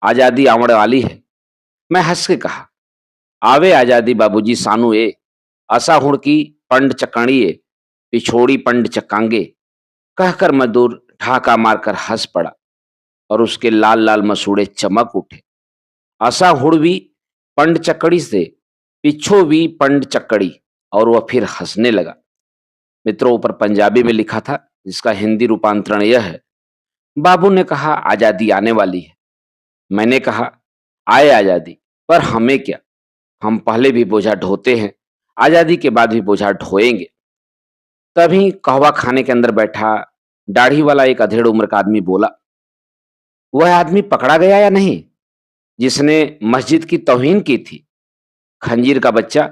आजादी आवड़ वाली है। मैं हंस के कहा, आवे आजादी बाबूजी सानू ए, असा हुड़की पंड चकणिए, पिछोड़ी पंड चकांगे। कहकर मजदूर ढाका मारकर हंस पड़ा और उसके लाल लाल मसूड़े चमक उठे। असा हुड़वी पंड चकड़ी से पिछो भी पंड चकड़ी, और वह फिर हंसने लगा। मित्रों, ऊपर पंजाबी में लिखा था, जिसका हिंदी रूपांतरण यह है, बाबू ने कहा आजादी आने वाली है। मैंने कहा आए आजादी, पर हमें क्या, हम पहले भी बोझा ढोते हैं, आजादी के बाद भी बोझा ढोएंगे। तभी कहवा खाने के अंदर बैठा दाढ़ी वाला एक अधेड़ उम्र का आदमी बोला, वह आदमी पकड़ा गया या नहीं जिसने मस्जिद की तौहीन की थी? खंजीर का बच्चा,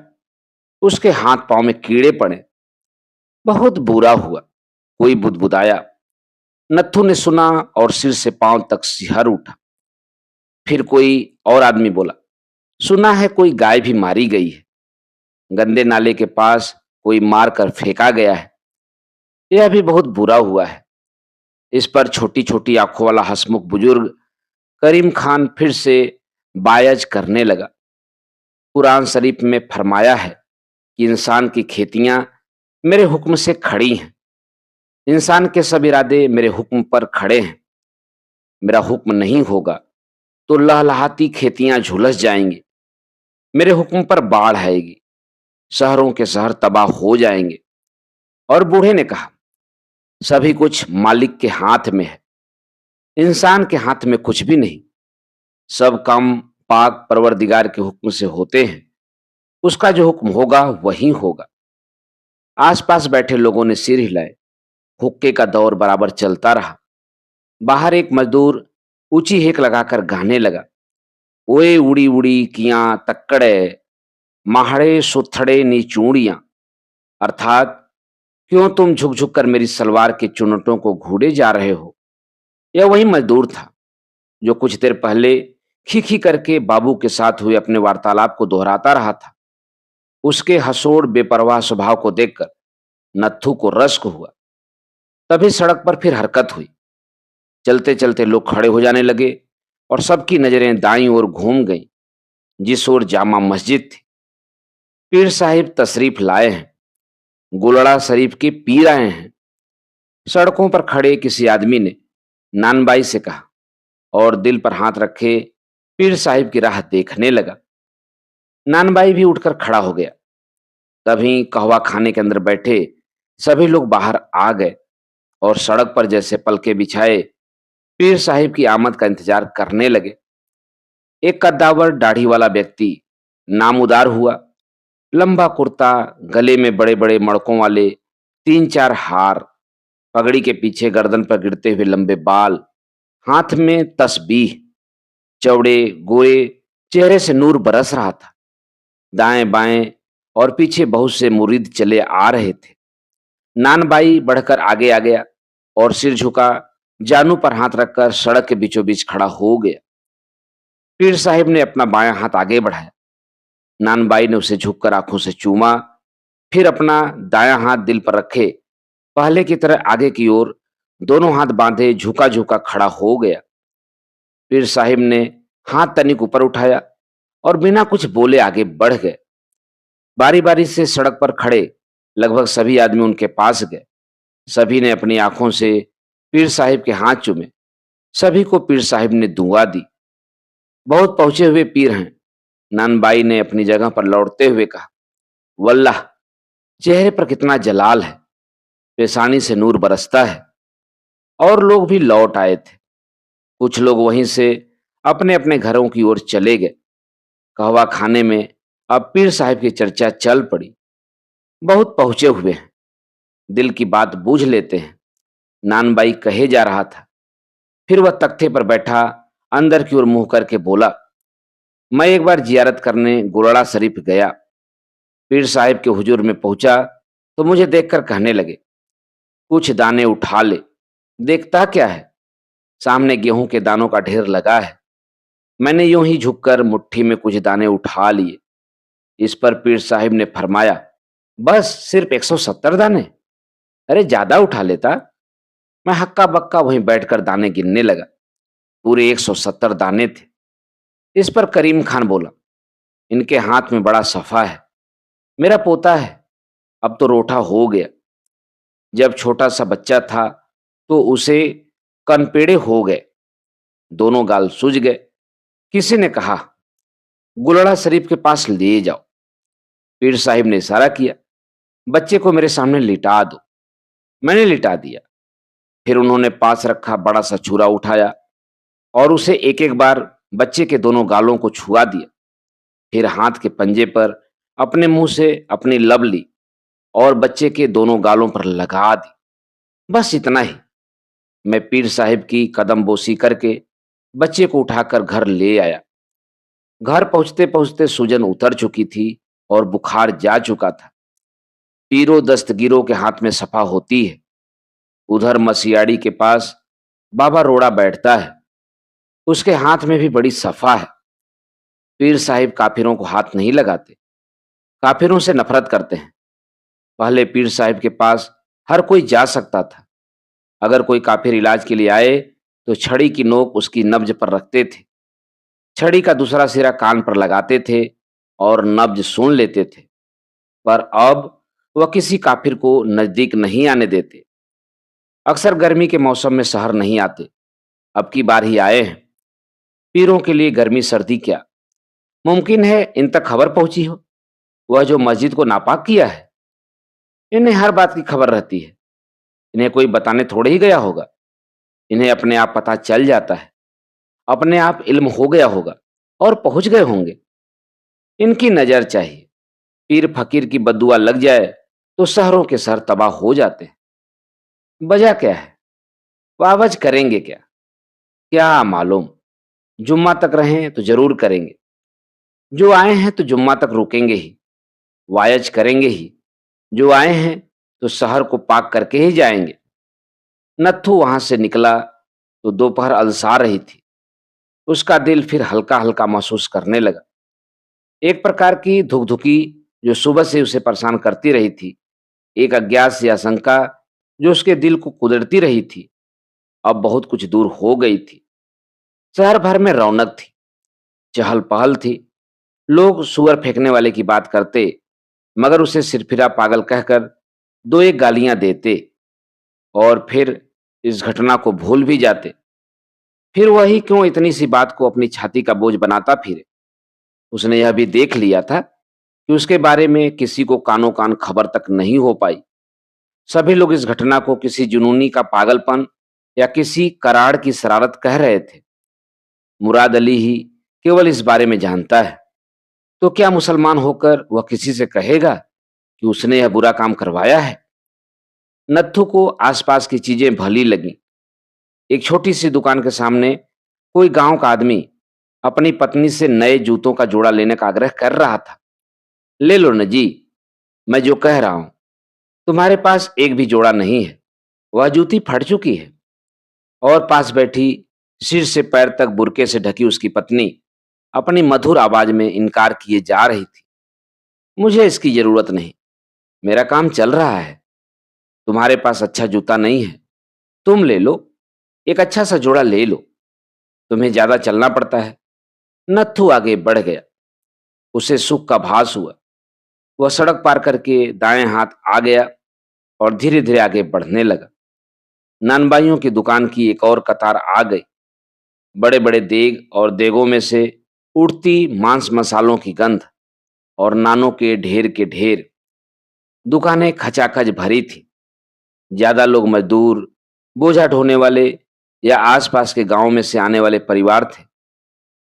उसके हाथ पांव में कीड़े पड़े, बहुत बुरा हुआ। कोई बुदबुदाया। नत्थू ने सुना और सिर से पांव तक सिहर उठा। फिर कोई और आदमी बोला, सुना है कोई गाय भी मारी गई है, गंदे नाले के पास कोई मार कर फेंका गया है, यह भी बहुत बुरा हुआ है। इस पर छोटी छोटी आंखों वाला हसमुख बुजुर्ग करीम खान फिर से बायज करने लगा। कुरान शरीफ में फरमाया है कि इंसान की खेतियां मेरे हुक्म से खड़ी हैं, इंसान के सब इरादे मेरे हुक्म पर खड़े हैं। मेरा हुक्म नहीं होगा तो लहलहाती खेतियां झुलस जाएंगी, मेरे हुक्म पर बाढ़ आएगी, शहरों के शहर तबाह हो जाएंगे। और बूढ़े ने कहा, सभी कुछ मालिक के हाथ में है, इंसान के हाथ में कुछ भी नहीं। सब काम पाक परवरदिगार के हुक्म से होते हैं, उसका जो हुक्म होगा वही होगा। आसपास बैठे लोगों ने सिर हिलाए। हुक्के का दौर बराबर चलता रहा। बाहर एक मजदूर ऊंची हेक लगाकर गाने लगा, ओए उड़ी उड़ी कियां तक्कड़े, माहड़े सुथड़े नी चूड़ियां। अर्थात, क्यों तुम झुक झुक कर मेरी सलवार के चुनटों को घूरे जा रहे हो। यह वही मजदूर था जो कुछ देर पहले खी करके बाबू के साथ हुए अपने वार्तालाप को दोहराता रहा था। उसके हंसोड़ बेपरवाह स्वभाव को देखकर नत्थू को रश्क हुआ। तभी सड़क पर फिर हरकत हुई। चलते चलते लोग खड़े हो जाने लगे और सबकी नजरें दाईं ओर घूम गईं, जिस ओर जामा मस्जिद थी। पीर साहिब तशरीफ लाए हैं, गुलड़ा शरीफ के पीर आए हैं। सड़कों पर खड़े किसी आदमी ने नानबाई से कहा और दिल पर हाथ रखे पीर साहिब की राह देखने लगा। नानबाई भी उठकर खड़ा हो गया। तभी कहवा खाने के अंदर बैठे सभी लोग बाहर आ गए और सड़क पर जैसे पलके बिछाए पीर साहिब की आमद का इंतजार करने लगे। एक कद्दावर दाढ़ी वाला व्यक्ति नामुदार हुआ। लंबा कुर्ता, गले में बड़े बड़े मड़कों वाले 3-4 हार, पगड़ी के पीछे गर्दन पर गिरते हुए लंबे बाल, हाथ में तस्बीह, चौड़े गोरे चेहरे से नूर बरस रहा था। दाएं बाएं और पीछे बहुत से मुरीद चले आ रहे थे। नानबाई बढ़कर आगे आ गया और सिर झुका जानू पर हाथ रखकर सड़क के बीचों बीच खड़ा हो गया। पीर साहिब ने अपना बायां हाथ आगे बढ़ाया। नानबाई ने उसे झुककर आंखों से चूमा, फिर अपना दायां हाथ दिल पर रखे पहले की तरह आगे की ओर दोनों हाथ बांधे झुका झुका खड़ा हो गया। पीर साहिब ने हाथ तनिक ऊपर उठाया और बिना कुछ बोले आगे बढ़ गए। बारी बारी से सड़क पर खड़े लगभग सभी आदमी उनके पास गए। सभी ने अपनी आंखों से पीर साहिब के हाथ चूमे। सभी को पीर साहिब ने दुआ दी। बहुत पहुंचे हुए पीर हैं, नानबाई ने अपनी जगह पर लौटते हुए कहा। वल्लाह, चेहरे पर कितना जलाल है, पेशानी से नूर बरसता है। और लोग भी लौट आए थे। कुछ लोग वहीं से अपने अपने घरों की ओर चले गए। कहवा खाने में अब पीर साहिब की चर्चा चल पड़ी। बहुत पहुंचे हुए हैं, दिल की बात बूझ लेते हैं, नानबाई कहे जा रहा था। फिर वह तख्ते पर बैठा अंदर की ओर मुंह करके बोला, मैं एक बार जियारत करने गुरड़ा शरीफ गया। पीर साहिब के हुजूर में पहुंचा तो मुझे देखकर कहने लगे, कुछ दाने उठा ले। देखता क्या है, सामने गेहूं के दानों का ढेर लगा है। मैंने यूं ही झुककर मुट्ठी में कुछ दाने उठा लिए। इस पर पीर साहिब ने फरमाया, बस सिर्फ 170 दाने? अरे ज्यादा उठा लेता। मैं हक्का बक्का वहीं बैठकर दाने गिनने लगा। पूरे 170 दाने थे। इस पर करीम खान बोला, इनके हाथ में बड़ा सफा है। मेरा पोता है, अब तो रोठा हो गया। जब छोटा सा बच्चा था तो उसे कनपेड़े हो गए, दोनों गाल सूज गए। किसी ने कहा, गुलड़ा शरीफ के पास ले जाओ। पीर साहिब ने इशारा किया, बच्चे को मेरे सामने लिटा दो। मैंने लिटा दिया। फिर उन्होंने पास रखा बड़ा सा छुरा उठाया और उसे एक एक बार बच्चे के दोनों गालों को छुआ दिया। फिर हाथ के पंजे पर अपने मुंह से अपनी लब ली और बच्चे के दोनों गालों पर लगा दी। बस इतना ही। मैं पीर साहिब की कदम बोसी करके बच्चे को उठाकर घर ले आया। घर पहुंचते पहुंचते सूजन उतर चुकी थी और बुखार जा चुका था। पीरो दस्तगीरों के हाथ में सफा होती है। उधर मसियाड़ी के पास बाबा रोड़ा बैठता है, उसके हाथ में भी बड़ी सफा है। पीर साहिब काफिरों को हाथ नहीं लगाते, काफिरों से नफरत करते हैं। पहले पीर साहिब के पास हर कोई जा सकता था। अगर कोई काफिर इलाज के लिए आए तो छड़ी की नोक उसकी नब्ज पर रखते थे, छड़ी का दूसरा सिरा कान पर लगाते थे और नब्ज सुन लेते थे। पर अब वह किसी काफिर को नजदीक नहीं आने देते। अक्सर गर्मी के मौसम में शहर नहीं आते, अब की बार ही आए हैं। पीरों के लिए गर्मी सर्दी क्या, मुमकिन है इन तक खबर पहुंची हो, वह जो मस्जिद को नापाक किया है। इन्हें हर बात की खबर रहती है, इन्हें कोई बताने थोड़े ही गया होगा। इन्हें अपने आप पता चल जाता है, अपने आप इल्म हो गया होगा और पहुंच गए होंगे। इनकी नजर चाहिए, पीर फकीर की बद्दुआ लग जाए तो शहरों के शहर तबाह हो जाते हैं। वजह क्या है, वावज करेंगे क्या, क्या मालूम। जुम्मा तक रहें तो जरूर करेंगे। जो आए हैं तो जुम्मा तक रुकेंगे ही, वायज करेंगे ही। जो आए हैं तो शहर को पाक करके ही जाएंगे। नत्थू वहां से निकला तो दोपहर अलसा रही थी। उसका दिल फिर हल्का हल्का महसूस करने लगा। एक प्रकार की धुकधुकी जो सुबह से उसे परेशान करती रही थी, एक अज्ञात सी आशंका जो उसके दिल को कुदरती रही थी, अब बहुत कुछ दूर हो गई थी। शहर भर में रौनक थी, चहल पहल थी। लोग सुअर फेंकने वाले की बात करते, मगर उसे सिरफिरा पागल कहकर दो एक गालियां देते और फिर इस घटना को भूल भी जाते। फिर वही क्यों इतनी सी बात को अपनी छाती का बोझ बनाता फिरे। उसने यह भी देख लिया था कि उसके बारे में किसी को कानो कान खबर तक नहीं हो पाई। सभी लोग इस घटना को किसी जुनूनी का पागलपन या किसी कराड़ की शरारत कह रहे थे। मुराद अली ही केवल इस बारे में जानता है। तो क्या मुसलमान होकर वह किसी से कहेगा कि उसने यह बुरा काम करवाया है। नत्थु को आसपास की चीजें भली लगी। एक छोटी सी दुकान के सामने कोई गांव का आदमी अपनी पत्नी से नए जूतों का जोड़ा लेने का आग्रह कर रहा था। ले लो न जी, मैं जो कह रहा हूं, तुम्हारे पास एक भी जोड़ा नहीं है, वह जूती फट चुकी है। और पास बैठी सिर से पैर तक बुरके से ढकी उसकी पत्नी अपनी मधुर आवाज में इनकार किए जा रही थी। मुझे इसकी जरूरत नहीं, मेरा काम चल रहा है। तुम्हारे पास अच्छा जूता नहीं है, तुम ले लो, एक अच्छा सा जोड़ा ले लो, तुम्हें ज्यादा चलना पड़ता है। नत्थु आगे बढ़ गया। उसे सुख का भास हुआ। वह सड़क पार करके दाएं हाथ आ गया और धीरे धीरे आगे बढ़ने लगा। नानबाइयों की दुकान की एक और कतार आ गई। बड़े बड़े देग और देगों में से उड़ती मांस मसालों की गंध और नानों के ढेर ढेर। दुकानें खचाखच भरी थी। ज्यादा लोग मजदूर, बोझा ढोने वाले या आसपास के गांवों में से आने वाले परिवार थे।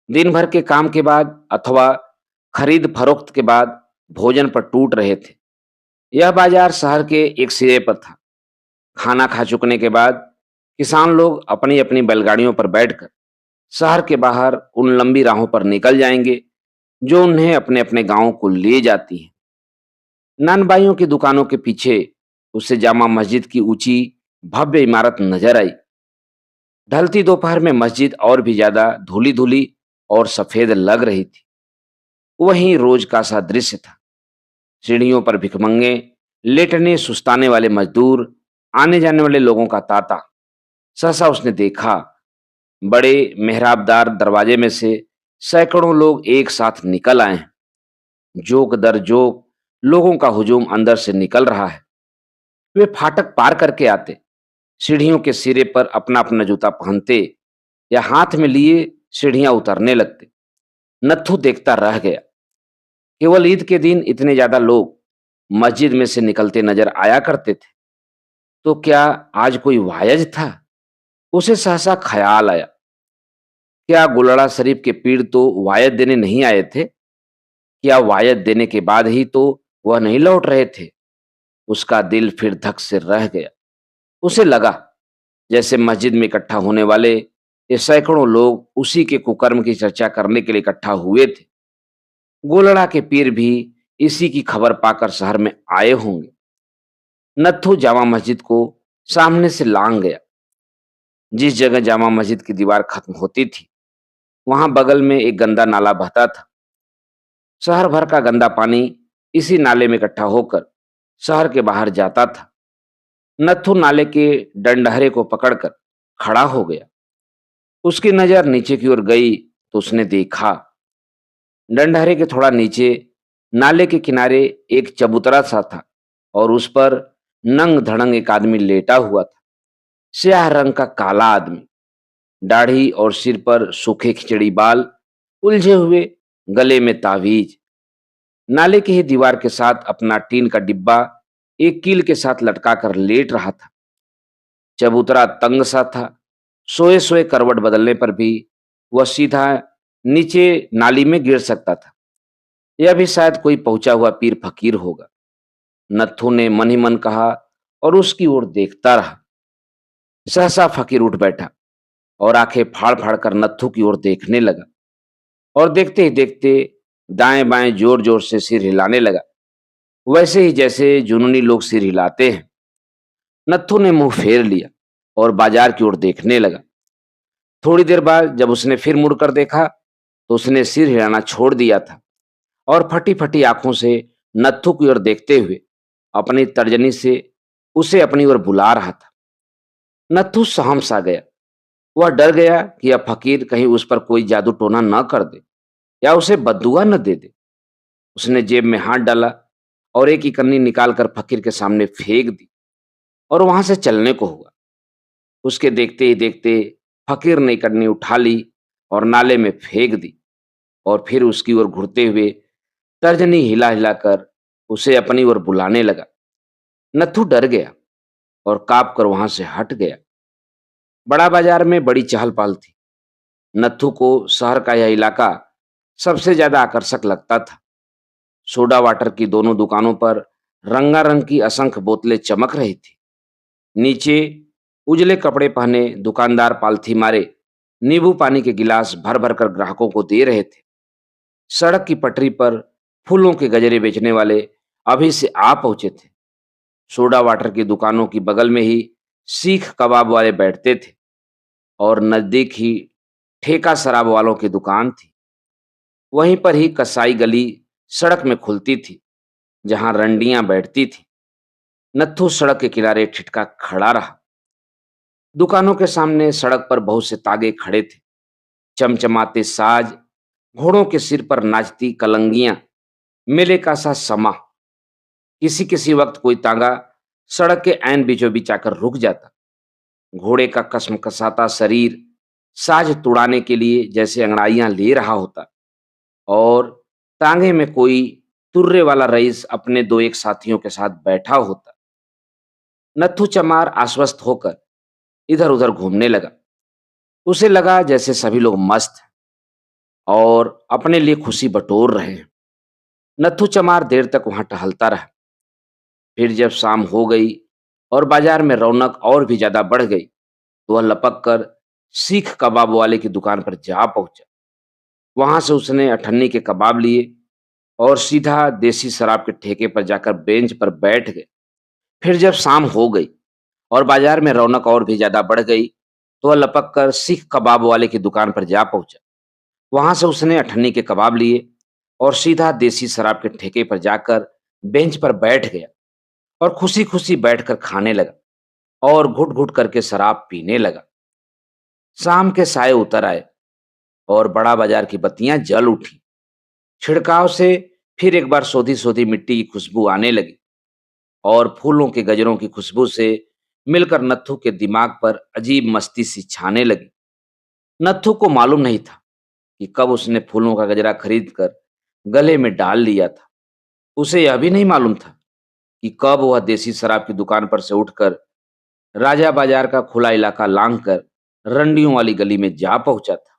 दिन भर के काम के बाद अथवा खरीद फरोख्त के बाद भोजन पर टूट रहे थे। यह बाजार शहर के एक सिरे पर था। खाना खा चुकने के बाद किसान लोग अपनी अपनी बैलगाड़ियों पर बैठकर शहर के बाहर उन लंबी राहों पर निकल जाएंगे जो उन्हें अपने अपने गांवों को ले जाती हैं। नानबाइयों की दुकानों के पीछे उसे जामा मस्जिद की ऊंची भव्य इमारत नजर आई। ढलती दोपहर में मस्जिद और भी ज्यादा धुली धुली और सफेद लग रही थी। वहीं रोज का सा दृश्य था। सीढ़ियों पर भिखमंगे, लेटने सुस्ताने वाले मजदूर, आने जाने वाले लोगों का तांता। सहसा उसने देखा, बड़े मेहराबदार दरवाजे में से सैकड़ों लोग एक साथ निकल आए हैं। जोक दर जोक लोगों का हुजूम अंदर से निकल रहा है। वे फाटक पार करके आते, सीढ़ियों के सिरे पर अपना अपना जूता पहनते या हाथ में लिए सीढ़ियां उतरने लगते। नत्थू देखता रह गया। केवल ईद के दिन इतने ज्यादा लोग मस्जिद में से निकलते नजर आया करते थे। तो क्या आज कोई वायज था? उसे सहसा ख्याल आया, क्या गुलड़ा शरीफ के पीर तो वायद देने नहीं आए थे? क्या वायद देने के बाद ही तो वह नहीं लौट रहे थे? उसका दिल फिर धक से रह गया। उसे लगा जैसे मस्जिद में इकट्ठा होने वाले ये सैकड़ों लोग उसी के कुकर्म की चर्चा करने के लिए इकट्ठा हुए थे। गोलड़ा के पीर भी इसी की खबर पाकर शहर में आए होंगे। नत्थू जामा मस्जिद को सामने से लांग गया। जिस जगह जामा मस्जिद की दीवार खत्म होती थी वहां बगल में एक गंदा नाला बहता था। शहर भर का गंदा पानी इसी नाले में इकट्ठा होकर शहर के बाहर जाता था। नत्थू नाले के डंडहरे को पकड़कर खड़ा हो गया। उसकी नजर नीचे की ओर गई तो उसने देखा, डंडहरे के थोड़ा नीचे नाले के किनारे एक चबूतरा सा था और उस पर नंग धड़ंग एक आदमी लेटा हुआ था। स्याह रंग का काला आदमी, दाढ़ी और सिर पर सूखे खिचड़ी बाल, उलझे हुए गले में तावीज। नाले की ही दीवार के साथ अपना टीन का डिब्बा एक कील के साथ लटका कर लेट रहा था। चबूतरा तंग सा था। सोए सोए करवट बदलने पर भी वह सीधा नीचे नाली में गिर सकता था। यह भी शायद कोई पहुंचा हुआ पीर फकीर होगा। नत्थू ने मन ही मन कहा और उसकी ओर देखता रहा। सहसा फकीर उठ बैठा और आंखें फाड़ फाड़ कर नत्थू की ओर देखने लगा और देखते ही देखते दाएं बाएं जोर जोर से सिर हिलाने लगा, वैसे ही जैसे जुनूनी लोग सिर हिलाते हैं। नत्थू ने मुंह फेर लिया और बाजार की ओर देखने लगा। थोड़ी देर बाद जब उसने फिर मुड़कर देखा तो उसने सिर हिलाना छोड़ दिया था और फटी फटी आंखों से नत्थू की ओर देखते हुए अपनी तर्जनी से उसे अपनी ओर बुला रहा था। नत्थू सहम सा गया। वह डर गया कि यह फकीर कहीं उस पर कोई जादू टोना न कर दे या उसे बद्दुआ न दे दे। उसने जेब में हाथ डाला और एक इकन्नी निकालकर फकीर के सामने फेंक दी और वहां से चलने को हुआ। उसके देखते ही देखते फकीर ने इकन्नी उठा ली और नाले में फेंक दी और फिर उसकी ओर घुरते हुए तर्जनी हिला हिलाकर उसे अपनी ओर बुलाने लगा। नत्थू डर गया और कांप कर वहां से हट गया। बड़ा बाजार में बड़ी चहल पहल थी। नत्थू को शहर का यह इलाका सबसे ज्यादा आकर्षक लगता था। सोडा वाटर की दोनों दुकानों पर रंगारंग की असंख्य बोतलें चमक रही थी। नीचे उजले कपड़े पहने दुकानदार पालथी मारे नींबू पानी के गिलास भर भर कर ग्राहकों को दे रहे थे। सड़क की पटरी पर फूलों के गजरे बेचने वाले अभी से आ पहुंचे थे। सोडा वाटर की दुकानों की बगल में ही सीख कबाब वाले बैठते थे और नजदीक ही ठेका शराब वालों की दुकान थी। वहीं पर ही कसाई गली सड़क में खुलती थी जहां रंडियां बैठती थी। नत्थू सड़क के किनारे ठिठका खड़ा रहा। दुकानों के सामने सड़क पर बहुत से तागे खड़े थे। चमचमाते साज घोड़ों के सिर पर नाचती कलंगियां, मेले का सा समा। किसी किसी वक्त कोई तांगा सड़क के ऐन बीचों बीच आकर रुक जाता। घोड़े का कसमकसाता शरीर साज तुड़ाने के लिए जैसे अंगड़ाइयां ले रहा होता, और तांगे में कोई तुर्रे वाला रईस अपने दो एक साथियों के साथ बैठा होता। नत्थू चमार आश्वस्त होकर इधर उधर घूमने लगा। उसे लगा जैसे सभी लोग मस्त हैं और अपने लिए खुशी बटोर रहे हैं। नत्थू चमार देर तक वहां टहलता रहा। फिर जब शाम हो गई और बाजार में रौनक और भी ज्यादा बढ़ गई, तो वह लपक कर सीख कबाब वाले की दुकान पर जा पहुंचा। वहां से उसने अठन्नी के कबाब लिए और सीधा देसी शराब के ठेके पर जाकर बेंच पर बैठ गए। फिर जब शाम हो गई और बाजार में रौनक और भी ज्यादा बढ़ गई, तो वह लपक कर सीख कबाब वाले की दुकान पर जा पहुंचा। वहां से उसने अठन्नी के कबाब लिए और सीधा देसी शराब के ठेके पर जाकर बेंच पर बैठ गया और खुशी खुशी बैठकर खाने लगा और घुट घुट करके शराब पीने लगा। शाम के साए उतर आए और बड़ा बाजार की बत्तियां जल उठी। छिड़काव से फिर एक बार सोधी सोधी मिट्टी की खुशबू आने लगी और फूलों के गजरों की खुशबू से मिलकर नत्थू के दिमाग पर अजीब मस्ती सी छाने लगी। नत्थू को मालूम नहीं था कि कब उसने फूलों का गजरा खरीद कर गले में डाल लिया था। उसे यह भी नहीं मालूम था कि कब वह देसी शराब की दुकान पर से उठकर राजा बाजार का खुला इलाका लांघ कर रंडियों वाली गली में जा पहुंचा था।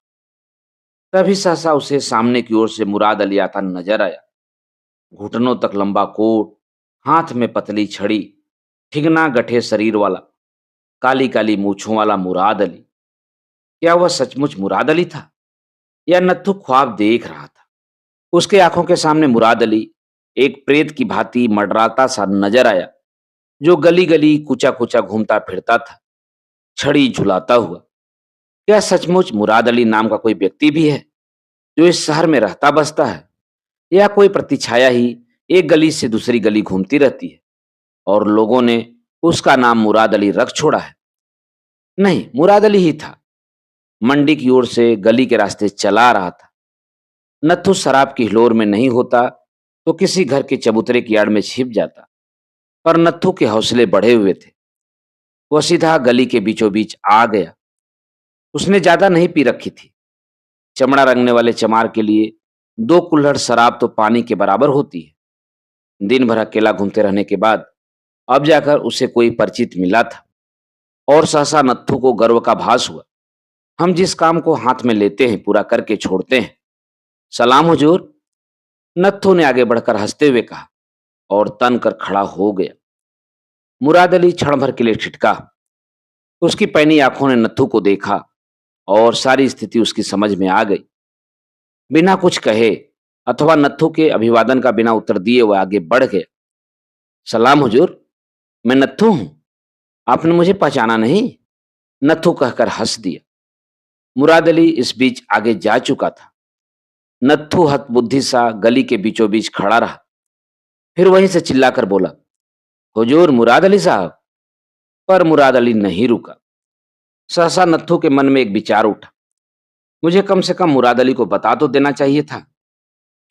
तभी सहसा उसे सामने की ओर से मुराद अली आता नजर आया। घुटनों तक लंबा कोट, हाथ में पतली छड़ी, ठिगना गठे शरीर वाला, काली काली मूछों वाला मुराद अली। क्या वह सचमुच मुराद अली था या नत्थु ख्वाब देख रहा था? उसके आंखों के सामने मुराद अली एक प्रेत की भांति मडराता सा नजर आया, जो गली गली कूचा कूचा घूमता फिरता था, छड़ी झुलाता हुआ। क्या सचमुच मुराद अली नाम का कोई व्यक्ति भी है जो इस शहर में रहता बसता है, या कोई प्रतिछाया ही एक गली से दूसरी गली घूमती रहती है और लोगों ने उसका नाम मुराद अली रख छोड़ा है? नहीं, मुराद अली ही था। मंडी की ओर से गली के रास्ते चला आ रहा था। नत्थु शराब की हिलोर में नहीं होता तो किसी घर के चबूतरे की आड़ में छिप जाता, पर नत्थु के हौसले बढ़े हुए थे। वह सीधा गली के बीचों बीच आ गया। उसने ज्यादा नहीं पी रखी थी। चमड़ा रंगने वाले चमार के लिए दो कुल्हड़ शराब तो पानी के बराबर होती है। दिन भर अकेला घूमते रहने के बाद अब जाकर उसे कोई परिचित मिला था और सहसा नत्थु को गर्व का भास हुआ। हम जिस काम को हाथ में लेते हैं पूरा करके छोड़ते हैं। सलाम हुजूर। नत्थु ने आगे बढ़कर हंसते हुए कहा और तन कर खड़ा हो गया। मुराद अली क्षण भर के लिए ठिठका। उसकी पैनी आंखों ने नत्थु को देखा और सारी स्थिति उसकी समझ में आ गई। बिना कुछ कहे अथवा नत्थु के अभिवादन का बिना उत्तर दिए वह आगे बढ़ गया। सलाम हुजूर, मैं नत्थु हूं। आपने मुझे पहचाना नहीं? नत्थु कहकर हंस दिया। मुराद अली इस बीच आगे जा चुका था। नत्थु हतबुद्धि सा गली के बीचों बीच खड़ा रहा। फिर वहीं से चिल्लाकर बोला, हुजूर मुराद अली साहब। पर मुराद अली नहीं रुका। सहसा नत्थु के मन में एक विचार उठा। मुझे कम से कम मुराद अली को बता तो देना चाहिए था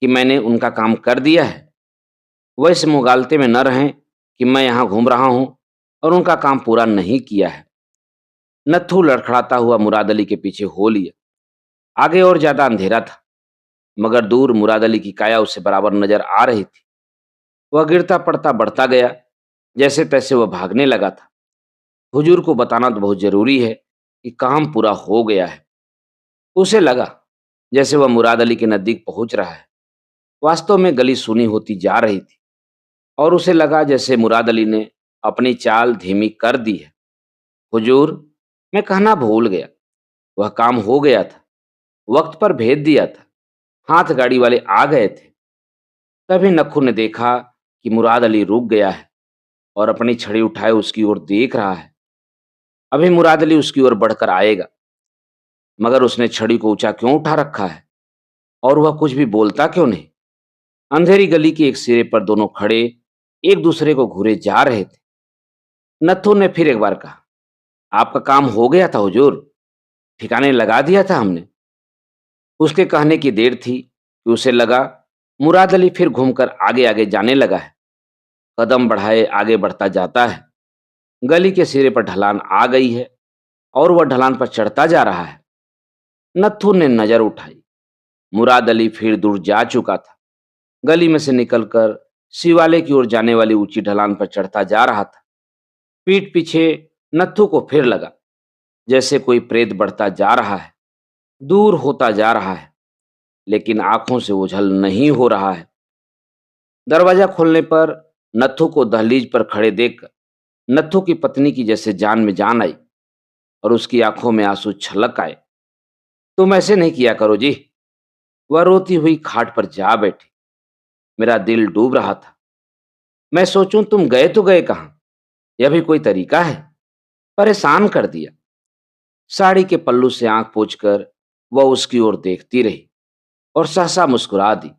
कि मैंने उनका काम कर दिया है। वह इस मुगालते में न रहें कि मैं यहां घूम रहा हूं और उनका काम पूरा नहीं किया है। नत्थु लड़खड़ाता हुआ मुराद अली के पीछे हो लिया। आगे और ज्यादा अंधेरा था, मगर दूर मुराद अली की काया उसे बराबर नजर आ रही थी। वह गिरता पड़ता बढ़ता गया। जैसे तैसे वह भागने लगा था। हुजूर को बताना तो बहुत जरूरी है कि काम पूरा हो गया है। उसे लगा जैसे वह मुराद अली के नजदीक पहुंच रहा है। वास्तव में गली सूनी होती जा रही थी और उसे लगा जैसे मुराद अली ने अपनी चाल धीमी कर दी है। हुजूर, मैं कहना भूल गया, वह काम हो गया था। वक्त पर भेज दिया था। हाथ गाड़ी वाले आ गए थे। तभी नक्खू ने देखा कि मुराद अली रुक गया है और अपनी छड़ी उठाए उसकी ओर देख रहा है। अभी मुराद अली उसकी ओर बढ़कर आएगा, मगर उसने छड़ी को ऊंचा क्यों उठा रखा है और वह कुछ भी बोलता क्यों नहीं? अंधेरी गली के एक सिरे पर दोनों खड़े एक दूसरे को घूरे जा रहे थे। नत्थु ने फिर एक बार कहा, आपका काम हो गया था हुजूर, ठिकाने लगा दिया था हमने। उसके कहने की देर थी कि उसे लगा मुराद अली फिर घूमकर आगे आगे जाने लगा है। कदम बढ़ाए आगे बढ़ता जाता है। गली के सिरे पर ढलान आ गई है और वह ढलान पर चढ़ता जा रहा है। नत्थू ने नजर उठाई। मुराद अली फिर दूर जा चुका था। गली में से निकलकर शिवालय की ओर जाने वाली ऊंची ढलान पर चढ़ता जा रहा था। पीठ पीछे नत्थू को फिर लगा जैसे कोई प्रेत बढ़ता जा रहा है, दूर होता जा रहा है, लेकिन आंखों से ओझल नहीं हो रहा है। दरवाजा खोलने पर नत्थू को दहलीज पर खड़े देखकर नत्थू की पत्नी की जैसे जान में जान आई और उसकी आंखों में आंसू छलक आए। तुम ऐसे नहीं किया करो जी। वह रोती हुई खाट पर जा बैठी। मेरा दिल डूब रहा था। मैं सोचूं तुम गए तो गए कहां? यह भी कोई तरीका है? परेशान कर दिया। साड़ी के पल्लू से आंख पोंछकर वह उसकी ओर देखती रही और सहसा मुस्कुरा दी।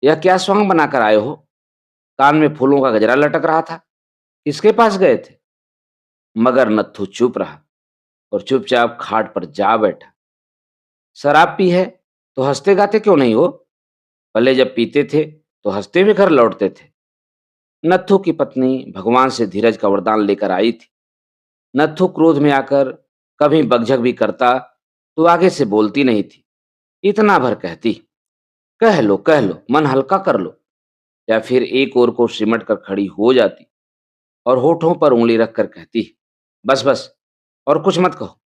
यह क्या स्वांग बनाकर आए हो? कान में फूलों का गजरा लटक रहा था। किसके पास गए थे? मगर नत्थू चुप रहा और चुपचाप खाट पर जा बैठा। शराब पी है तो हंसते गाते क्यों नहीं हो? पहले जब पीते थे तो हंसते हुए घर लौटते थे। नत्थू की पत्नी भगवान से धीरज का वरदान लेकर आई थी। नत्थू क्रोध में आकर कभी बकझक भी करता तो आगे से बोलती नहीं थी। इतना भर कहती, कह लो, मन हल्का कर लो, या फिर एक ओर को सिमट कर खड़ी हो जाती और होठों पर उंगली रखकर कहती, बस बस, और कुछ मत कहो,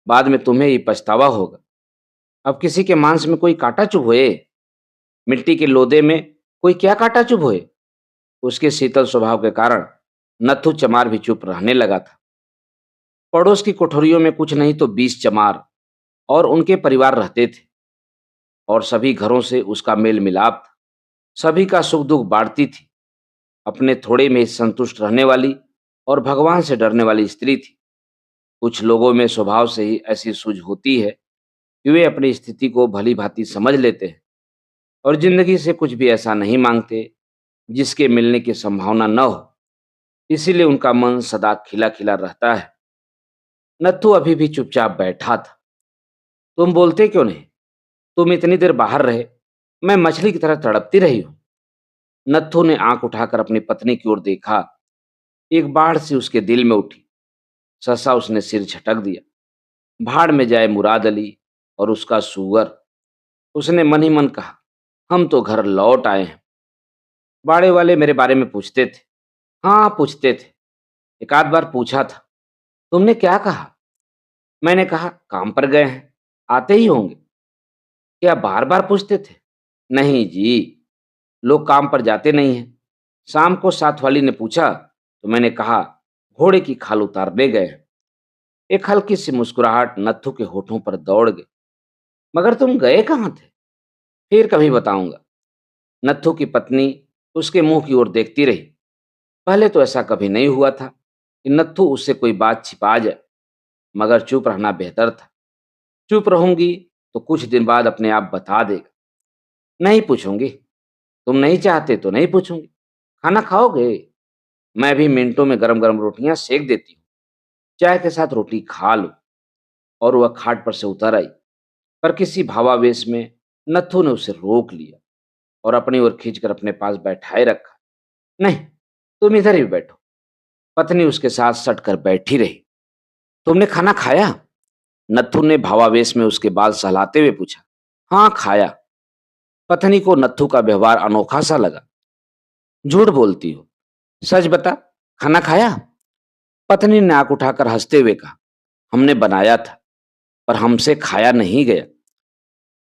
बाद में तुम्हें ही पछतावा होगा। अब किसी के मांस में कोई कांटा चुभोए? मिट्टी के लोदे में कोई क्या कांटा चुभोए? उसके शीतल स्वभाव के कारण नत्थू चमार भी चुप रहने लगा था। पड़ोस की कोठरियों में कुछ नहीं तो 20 चमार और उनके परिवार रहते थे और सभी घरों से उसका मेल मिलाप था। सभी का सुख दुख बांटती थी। अपने थोड़े में ही संतुष्ट रहने वाली और भगवान से डरने वाली स्त्री थी। कुछ लोगों में स्वभाव से ही ऐसी सूझ होती है कि वे अपनी स्थिति को भली भांति समझ लेते हैं और जिंदगी से कुछ भी ऐसा नहीं मांगते जिसके मिलने की संभावना न हो। इसीलिए उनका मन सदा खिला खिला रहता है। नत्थू अभी भी चुपचाप बैठा था। तुम बोलते क्यों नहीं? तुम इतनी देर बाहर रहे, मैं मछली की तरह तड़पती रही हूं। नत्थू ने आंख उठाकर अपनी पत्नी की ओर देखा। एक बाढ़ सी उसके दिल में उठी। सहसा उसने सिर झटक दिया। भाड़ में जाए मुराद अली और उसका सूअर। उसने मन ही मन कहा, हम तो घर लौट आए हैं। बाड़े वाले मेरे बारे में पूछते थे। हाँ, पूछते थे। एक आध बार पूछा था। तुमने क्या कहा? मैंने कहा काम पर गए हैं, आते ही होंगे। क्या बार बार पूछते थे? नहीं जी, लोग काम पर जाते नहीं हैं। शाम को साथ वाली ने पूछा तो मैंने कहा घोड़े की खाल उतारने गए हैं। एक हल्की सी मुस्कुराहट नत्थू के होठों पर दौड़ गई। मगर तुम गए कहाँ थे? फिर कभी बताऊंगा। नत्थू की पत्नी उसके मुंह की ओर देखती रही। पहले तो ऐसा कभी नहीं हुआ था कि नत्थू उससे कोई बात छिपा जाए, मगर चुप रहना बेहतर था। चुप रहूंगी तो कुछ दिन बाद अपने आप बता देगा। नहीं पूछूंगी। तुम नहीं चाहते तो नहीं पूछूंगी। खाना खाओगे? मैं भी मिनटों में गरम गरम रोटियां सेक देती हूँ। चाय के साथ रोटी खा लो। और वह खाट पर से उतर आई, पर किसी भावावेश में नत्थू ने उसे रोक लिया और अपनी ओर खींचकर अपने पास बैठाए रखा। नहीं, तुम इधर ही बैठो। पत्नी उसके साथ सटकर बैठी रही। तुमने खाना खाया? नत्थू ने भावावेश में उसके बाल सहलाते हुए पूछा। हाँ, खाया। पत्नी को नत्थू का व्यवहार अनोखा सा लगा। झूठ बोलती हो, सच बता, खाना खाया? पत्नी ने नाक उठाकर हंसते हुए कहा, हमने बनाया था पर हमसे खाया नहीं गया।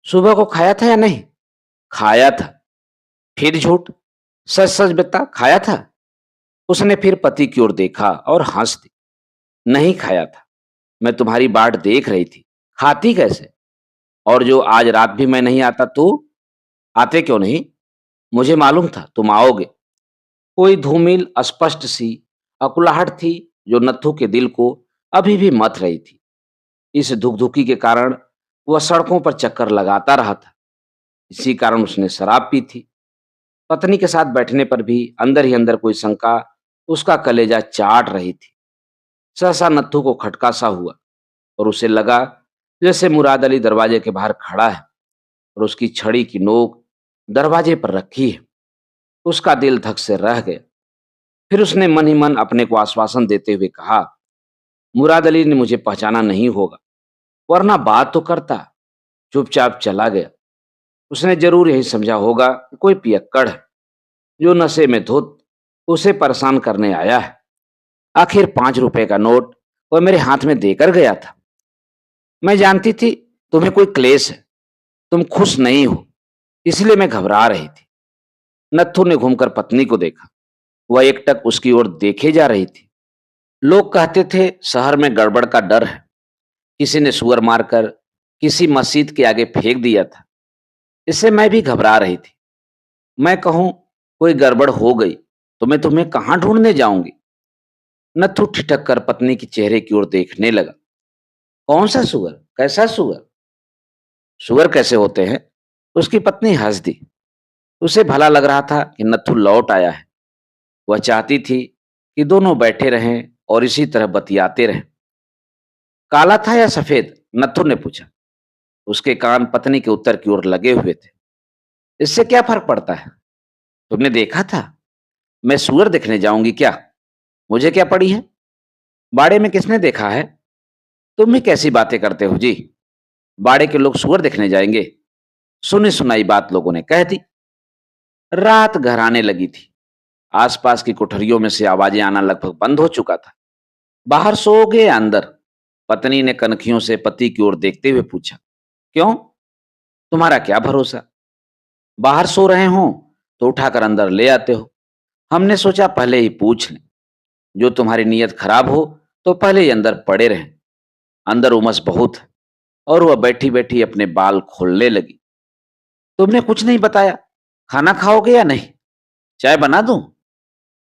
सुबह को खाया था या नहीं? खाया था। फिर झूठ। सच सच बता, खाया था? उसने फिर पति की ओर देखा और हंस दी। नहीं खाया था। मैं तुम्हारी बाट देख रही थी। खाती कैसे? और जो आज रात भी मैं नहीं आता तो आते क्यों नहीं? मुझे मालूम था तुम आओगे। कोई धूमिल अस्पष्ट सी अकुलाहट थी जो नत्थू के दिल को अभी भी मथ रही थी। इस धुकधुकी के कारण वह सड़कों पर चक्कर लगाता रहा था। इसी कारण उसने शराब पी थी। पत्नी के साथ बैठने पर भी अंदर ही अंदर कोई शंका उसका कलेजा चाट रही थी। सहसा नत्थू को खटका सा हुआ और उसे लगा जैसे मुराद अली दरवाजे के बाहर खड़ा है। और उसकी छड़ी की नोक दरवाजे पर रखी है। उसका दिल धक से रह गया। फिर उसने मन ही मन अपने को आश्वासन देते हुए कहा, मुराद अली ने मुझे पहचाना नहीं होगा, वरना बात तो करता। चुपचाप चला गया। उसने जरूर यही समझा होगा कि कोई पियक्कड़ है जो नशे में धुत उसे परेशान करने आया है। आखिर 5 रुपए का नोट वह मेरे हाथ में देकर गया था। मैं जानती थी तुम्हें कोई क्लेश है, तुम खुश नहीं हो, इसलिए मैं घबरा रही थी। नत्थू ने घूमकर पत्नी को देखा। वह एकटक उसकी ओर देखे जा रही थी। लोग कहते थे शहर में गड़बड़ का डर है, किसी ने सुअर मारकर किसी मस्जिद के आगे फेंक दिया था। इससे मैं भी घबरा रही थी। मैं कहूं कोई गड़बड़ हो गई तो मैं तुम्हें कहां ढूंढने जाऊंगी। नत्थू ठिठक कर पत्नी के चेहरे की ओर देखने लगा। कौन सा सुअर, कैसा सुअर? सुअर कैसे होते हैं? उसकी पत्नी हंस दी। उसे भला लग रहा था कि नत्थू लौट आया है। वह चाहती थी कि दोनों बैठे रहें और इसी तरह बतियाते रहें। काला था या सफेद? नत्थू ने पूछा। उसके कान पत्नी के उत्तर की ओर लगे हुए थे। इससे क्या फर्क पड़ता है? तुमने देखा था? मैं सुअर देखने जाऊंगी क्या? मुझे क्या पड़ी है? बाड़े में किसने देखा है? तुम भी कैसी बातें करते हो जी? बाड़े के लोग सुअर देखने जाएंगे? सुनी सुनाई बात लोगों ने कह दी। रात गहराने लगी थी। आसपास की कोठरियों में से आवाजें आना लगभग बंद हो चुका था। बाहर सोओगे या अंदर? पत्नी ने कनखियों से पति की ओर देखते हुए पूछा। क्यों? तुम्हारा क्या भरोसा? बाहर सो रहे हो तो उठाकर अंदर ले आते हो। हमने सोचा पहले ही पूछ लें। जो तुम्हारी नीयत खराब हो तो पहले ही अंदर पड़े रहें। अंदर उमस बहुत है। और वह बैठी बैठी अपने बाल खोलने लगी। तुमने कुछ नहीं बताया, खाना खाओगे या नहीं? चाय बना दूं?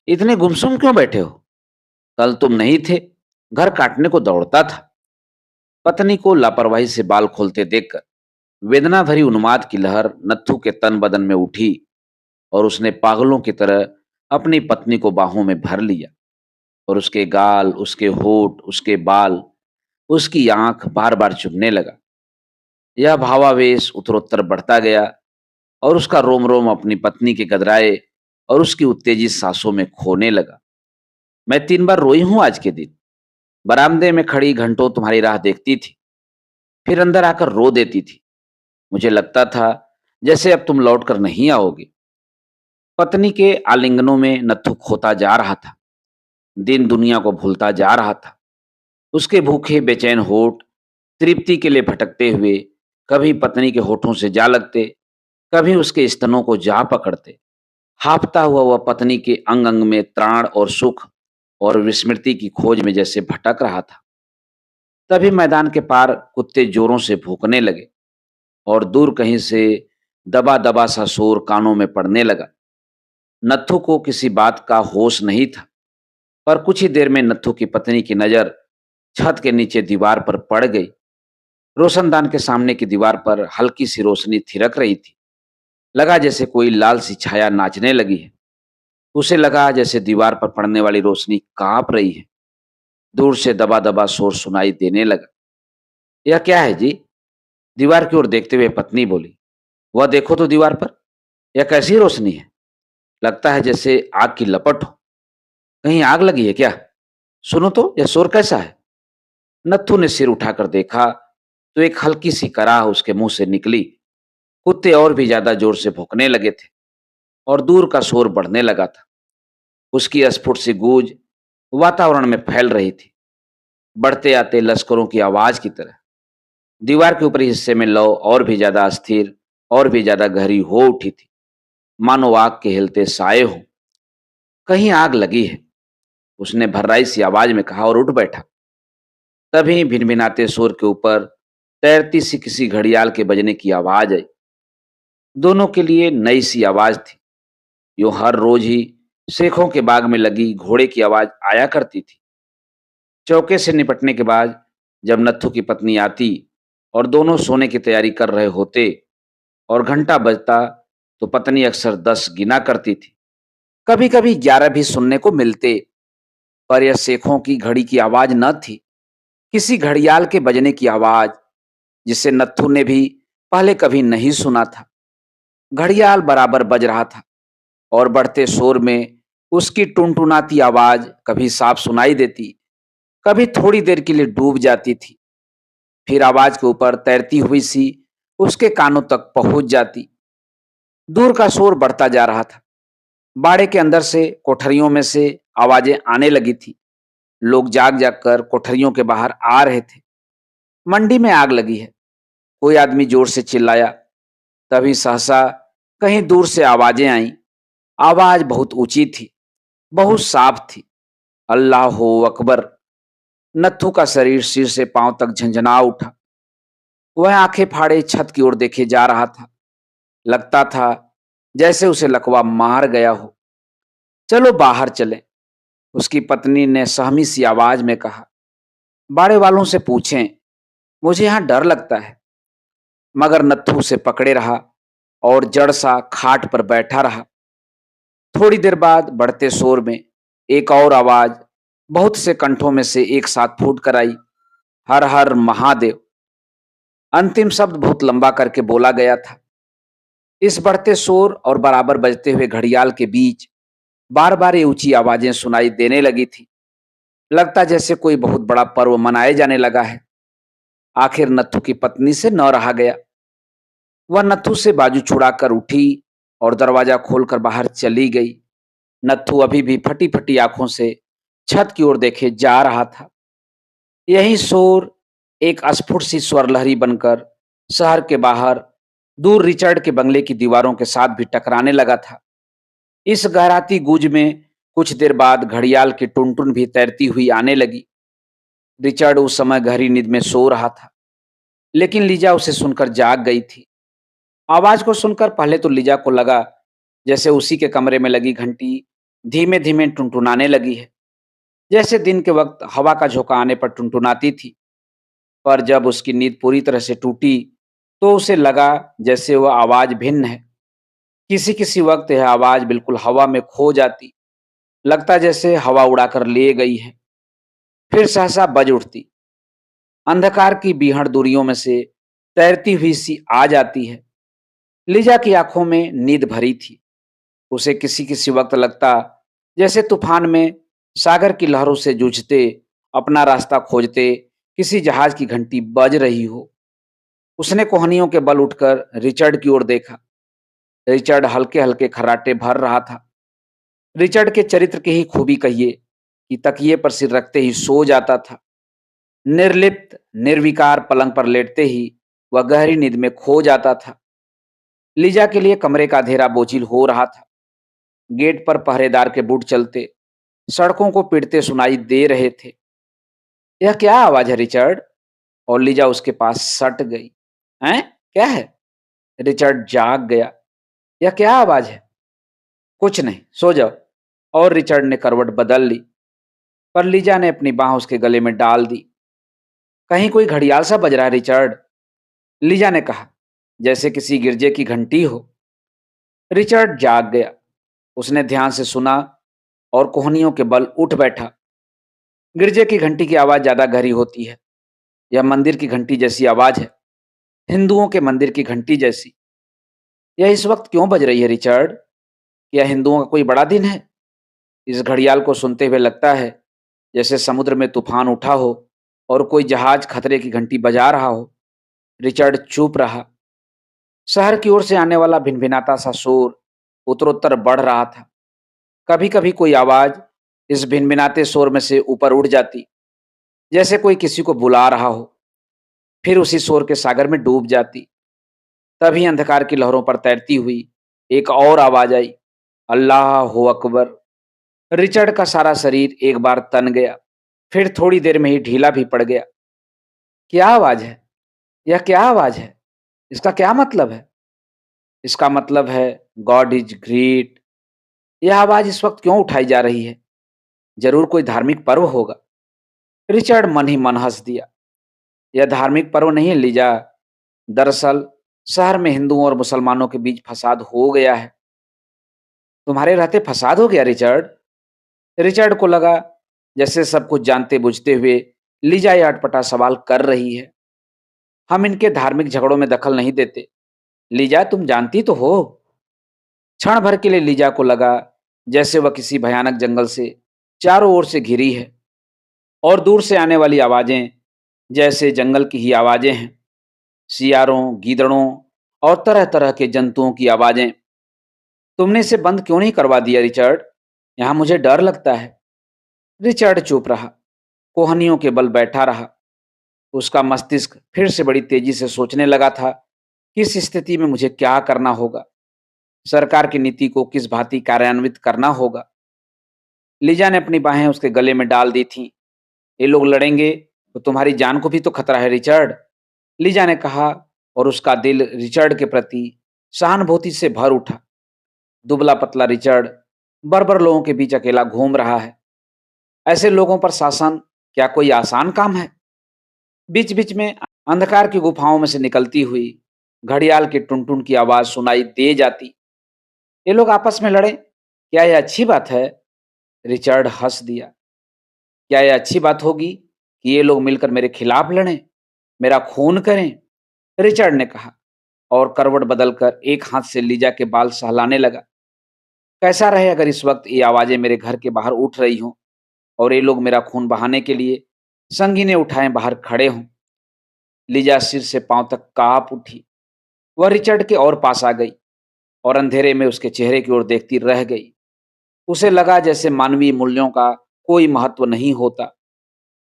इतने गुमसुम क्यों बैठे हो? कल तुम नहीं थे, घर काटने को दौड़ता था। पत्नी को लापरवाही से बाल खोलते देखकर वेदना भरी उन्माद की लहर नत्थू के तन बदन में उठी और उसने पागलों की तरह अपनी पत्नी को बाहों में भर लिया और उसके गाल, उसके होठ, उसके बाल, उसकी आंख बार बार चुभने लगा। यह भावावेश उत्तरोत्तर बढ़ता गया और उसका रोम रोम अपनी पत्नी के गदराए और उसकी उत्तेजित सांसों में खोने लगा। मैं 3 बार रोई हूं आज के दिन। बरामदे में खड़ी घंटों तुम्हारी राह देखती थी, फिर अंदर आकर रो देती थी। मुझे लगता था जैसे अब तुम लौट कर नहीं आओगे। पत्नी के आलिंगनों में नत्थु खोता जा रहा था। दिन दुनिया को भूलता जा रहा था। उसके भूखे बेचैन होठ तृप्ति के लिए भटकते हुए कभी पत्नी के होठों से जा लगते, कभी उसके स्तनों को जा पकड़ते। हाफता हुआ वह पत्नी के अंग अंग में त्राण और सुख और विस्मृति की खोज में जैसे भटक रहा था। तभी मैदान के पार कुत्ते जोरों से भौंकने लगे और दूर कहीं से दबा दबा सा शोर कानों में पड़ने लगा। नत्थू को किसी बात का होश नहीं था, पर कुछ ही देर में नत्थू की पत्नी की नजर छत के नीचे दीवार पर पड़ गई। रोशनदान के सामने की दीवार पर हल्की सी रोशनी थिरक रही थी। लगा जैसे कोई लाल सी छाया नाचने लगी है। उसे लगा जैसे दीवार पर पड़ने वाली रोशनी कांप रही है। दूर से दबा दबा शोर सुनाई देने लगा। यह क्या है जी? दीवार की ओर देखते हुए पत्नी बोली। वह देखो तो दीवार पर, यह कैसी रोशनी है? लगता है जैसे आग की लपट हो। कहीं आग लगी है क्या? सुनो तो, यह शोर कैसा है? नत्थू ने सिर उठाकर देखा तो एक हल्की सी कराह उसके मुंह से निकली। कुत्ते और भी ज्यादा जोर से भौंकने लगे थे और दूर का शोर बढ़ने लगा था। उसकी अस्फुट सी गूंज वातावरण में फैल रही थी, बढ़ते आते लश्करों की आवाज की तरह। दीवार के ऊपरी हिस्से में लौ और भी ज्यादा अस्थिर और भी ज्यादा गहरी हो उठी थी, मानो आग के हिलते साए हो। कहीं आग लगी है, उसने भर्राई सी आवाज में कहा और उठ बैठा। तभी भिनभिनाते शोर के ऊपर तैरती सी किसी घड़ियाल के बजने की आवाज आई। दोनों के लिए नई सी आवाज थी। यूं हर रोज ही शेखों के बाग में लगी घोड़े की आवाज आया करती थी। चौके से निपटने के बाद जब नत्थू की पत्नी आती और दोनों सोने की तैयारी कर रहे होते और घंटा बजता तो पत्नी अक्सर 10 गिना करती थी। कभी कभी 11 भी सुनने को मिलते, पर यह शेखों की घड़ी की आवाज न थी, किसी घड़ियाल के बजने की आवाज, जिसे नत्थू ने भी पहले कभी नहीं सुना था। घड़ियाल बराबर बज रहा था और बढ़ते शोर में उसकी टुनटुनाती आवाज कभी साफ सुनाई देती, कभी थोड़ी देर के लिए डूब जाती थी, फिर आवाज के ऊपर तैरती हुई सी उसके कानों तक पहुंच जाती। दूर का शोर बढ़ता जा रहा था। बाड़े के अंदर से, कोठरियों में से आवाजें आने लगी थी। लोग जाग जाग कर कोठरियों के बाहर आ रहे थे। मंडी में आग लगी है, कोई आदमी जोर से चिल्लाया। तभी सहसा कहीं दूर से आवाजें आईं। आवाज बहुत ऊंची थी, बहुत साफ थी। अल्लाह अकबर! नत्थू का शरीर सिर से पांव तक झंझना उठा। वह आंखें फाड़े छत की ओर देखे जा रहा था। लगता था जैसे उसे लकवा मार गया हो। चलो बाहर चलें, उसकी पत्नी ने सहमी सी आवाज में कहा। बाड़े वालों से पूछें, मुझे यहां डर लगता है। मगर नत्थू उसे पकड़े रहा और जड़ सा खाट पर बैठा रहा। थोड़ी देर बाद बढ़ते शोर में एक और आवाज बहुत से कंठों में से एक साथ फूट कर आई। हर हर महादेव! अंतिम शब्द बहुत लंबा करके बोला गया था। इस बढ़ते शोर और बराबर बजते हुए घड़ियाल के बीच बार बार ये ऊंची आवाजें सुनाई देने लगी थी। लगता जैसे कोई बहुत बड़ा पर्व मनाए जाने लगा है। आखिर नत्थू की पत्नी से न रहा गया। वह नत्थू से बाजू छुड़ाकर उठी और दरवाजा खोलकर बाहर चली गई। नत्थू अभी भी फटी फटी आंखों से छत की ओर देखे जा रहा था। यही शोर एक अस्फुट सी स्वर लहरी बनकर शहर के बाहर दूर रिचर्ड के बंगले की दीवारों के साथ भी टकराने लगा था। इस गहराती गूंज में कुछ देर बाद घड़ियाल की टुनटुन भी तैरती हुई आने लगी। रिचर्ड उस समय गहरी नींद में सो रहा था, लेकिन लीजा उसे सुनकर जाग गई थी। आवाज को सुनकर पहले तो लीजा को लगा जैसे उसी के कमरे में लगी घंटी धीमे धीमे टुनटुनाने लगी है, जैसे दिन के वक्त हवा का झोंका आने पर टुनटुनाती थी। पर जब उसकी नींद पूरी तरह से टूटी तो उसे लगा जैसे वह आवाज भिन्न है। किसी किसी वक्त यह आवाज बिल्कुल हवा में खो जाती, लगता जैसे हवा उड़ाकर ले गई है, फिर सहसा बज उठती। अंधकार की बीहड़ दूरियों में से तैरती हुई सी आ जाती है। लिजा की आंखों में नींद भरी थी। उसे किसी किसी वक्त लगता जैसे तूफान में सागर की लहरों से जूझते, अपना रास्ता खोजते किसी जहाज की घंटी बज रही हो। उसने कोहनियों के बल उठकर रिचर्ड की ओर देखा। रिचर्ड हल्के हल्के खर्राटे भर रहा था। रिचर्ड के चरित्र की ही खूबी कहिए कि तकिए पर सिर रखते ही सो जाता था। निर्लिप्त निर्विकार पलंग पर लेटते ही वह गहरी नींद में खो जाता था। लीजा के लिए कमरे का अंधेरा बोझिल हो रहा था। गेट पर पहरेदार के बूट चलते सड़कों को पीटते सुनाई दे रहे थे। यह क्या आवाज है रिचर्ड? और लीजा उसके पास सट गई। हैं? क्या है? रिचर्ड जाग गया। यह क्या आवाज है? कुछ नहीं, सो जाओ। और रिचर्ड ने करवट बदल ली, पर लीजा ने अपनी बाह उसके गले में डाल दी। कहीं कोई घड़ियाल सा बज रहा है रिचर्ड, लीजा ने कहा, जैसे किसी गिरजे की घंटी हो। रिचर्ड जाग गया। उसने ध्यान से सुना और कोहनियों के बल उठ बैठा। गिरजे की घंटी की आवाज ज्यादा गहरी होती है। यह मंदिर की घंटी जैसी आवाज है, हिंदुओं के मंदिर की घंटी जैसी। यह इस वक्त क्यों बज रही है रिचर्ड? क्या हिंदुओं का कोई बड़ा दिन है? इस घड़ियाल को सुनते हुए लगता है जैसे समुद्र में तूफान उठा हो और कोई जहाज खतरे की घंटी बजा रहा हो। रिचर्ड चुप रहा। शहर की ओर से आने वाला भिनभिनाता सा शोर उत्तरोत्तर बढ़ रहा था। कभी कभी कोई आवाज इस भिनभिनाते शोर में से ऊपर उड़ जाती, जैसे कोई किसी को बुला रहा हो, फिर उसी शोर के सागर में डूब जाती। तभी अंधकार की लहरों पर तैरती हुई एक और आवाज आई, अल्लाह अकबर! रिचर्ड का सारा शरीर एक बार तन गया, फिर थोड़ी देर में ही ढीला भी पड़ गया। क्या आवाज है? यह क्या आवाज है? इसका क्या मतलब है? इसका मतलब है गॉड इज ग्रेट। यह आवाज इस वक्त क्यों उठाई जा रही है? जरूर कोई धार्मिक पर्व होगा। रिचर्ड मन ही मन हंस दिया। यह धार्मिक पर्व नहीं है लीजा। दरअसल शहर में हिंदुओं और मुसलमानों के बीच फसाद हो गया है। तुम्हारे रहते फसाद हो गया रिचर्ड? रिचर्ड को लगा जैसे सब कुछ जानते बुझते हुए लीजा यह अटपटा सवाल कर रही है। हम इनके धार्मिक झगड़ों में दखल नहीं देते। लीजा, तुम जानती तो हो। क्षण भर के लिए लीजा को लगा जैसे वह किसी भयानक जंगल से चारों ओर से घिरी है और दूर से आने वाली आवाजें जैसे जंगल की ही आवाजें हैं। सियारों, गीदड़ों और तरह तरह के जंतुओं की आवाजें। तुमने इसे बंद क्यों नहीं करवा दिया रिचर्ड? यहाँ मुझे डर लगता है। रिचर्ड चुप रहा, कोहनियों के बल बैठा रहा। उसका मस्तिष्क फिर से बड़ी तेजी से सोचने लगा था कि इस स्थिति में मुझे क्या करना होगा, सरकार की नीति को किस भांति कार्यान्वित करना होगा। लीजा ने अपनी बाहें उसके गले में डाल दी थीं। ये लोग लड़ेंगे तो तुम्हारी जान को भी तो खतरा है रिचर्ड, लीजा ने कहा, और उसका दिल रिचर्ड के प्रति सहानुभूति से भर उठा। दुबला पतला रिचर्ड बर्बर लोगों के बीच अकेला घूम रहा है। ऐसे लोगों पर शासन क्या कोई आसान काम है? बीच बीच में अंधकार की गुफाओं में से निकलती हुई घड़ियाल की टुन की आवाज सुनाई दे जाती। ये लोग आपस में लड़े, क्या यह अच्छी बात है? रिचर्ड हंस दिया। क्या यह अच्छी बात होगी कि ये लोग मिलकर मेरे खिलाफ लड़ें, मेरा खून करें? रिचर्ड ने कहा, और करवट बदलकर एक हाथ से लीजा के बाल सहलाने लगा। कैसा रहे अगर इस वक्त ये आवाजें मेरे घर के बाहर उठ रही हों और ये लोग मेरा खून बहाने के लिए संगीने उठाए बाहर खड़े हों। लीजा सिर से पांव तक कांप उठी। वह रिचर्ड के और पास आ गई और अंधेरे में उसके चेहरे की ओर देखती रह गई। उसे लगा जैसे मानवीय मूल्यों का कोई महत्व नहीं होता।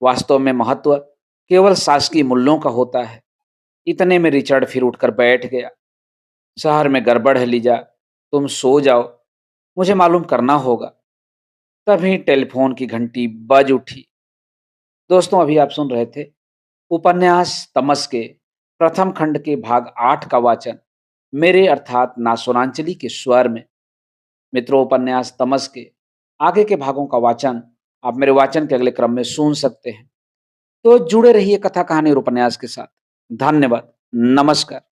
वास्तव में महत्व केवल शासकीय मूल्यों का होता है। इतने में रिचर्ड फिर उठकर बैठ गया। शहर में गड़बड़ है लीजा, तुम सो जाओ, मुझे मालूम करना होगा। तभी टेलीफोन की घंटी बज उठी। दोस्तों, अभी आप सुन रहे थे उपन्यास तमस के प्रथम खंड के भाग 8 का वाचन मेरे अर्थात नासुरांचली के स्वर में। मित्रों, उपन्यास तमस के आगे के भागों का वाचन आप मेरे वाचन के अगले क्रम में सुन सकते हैं। तो जुड़े रहिए कथा कहानी और उपन्यास के साथ। धन्यवाद। नमस्कार।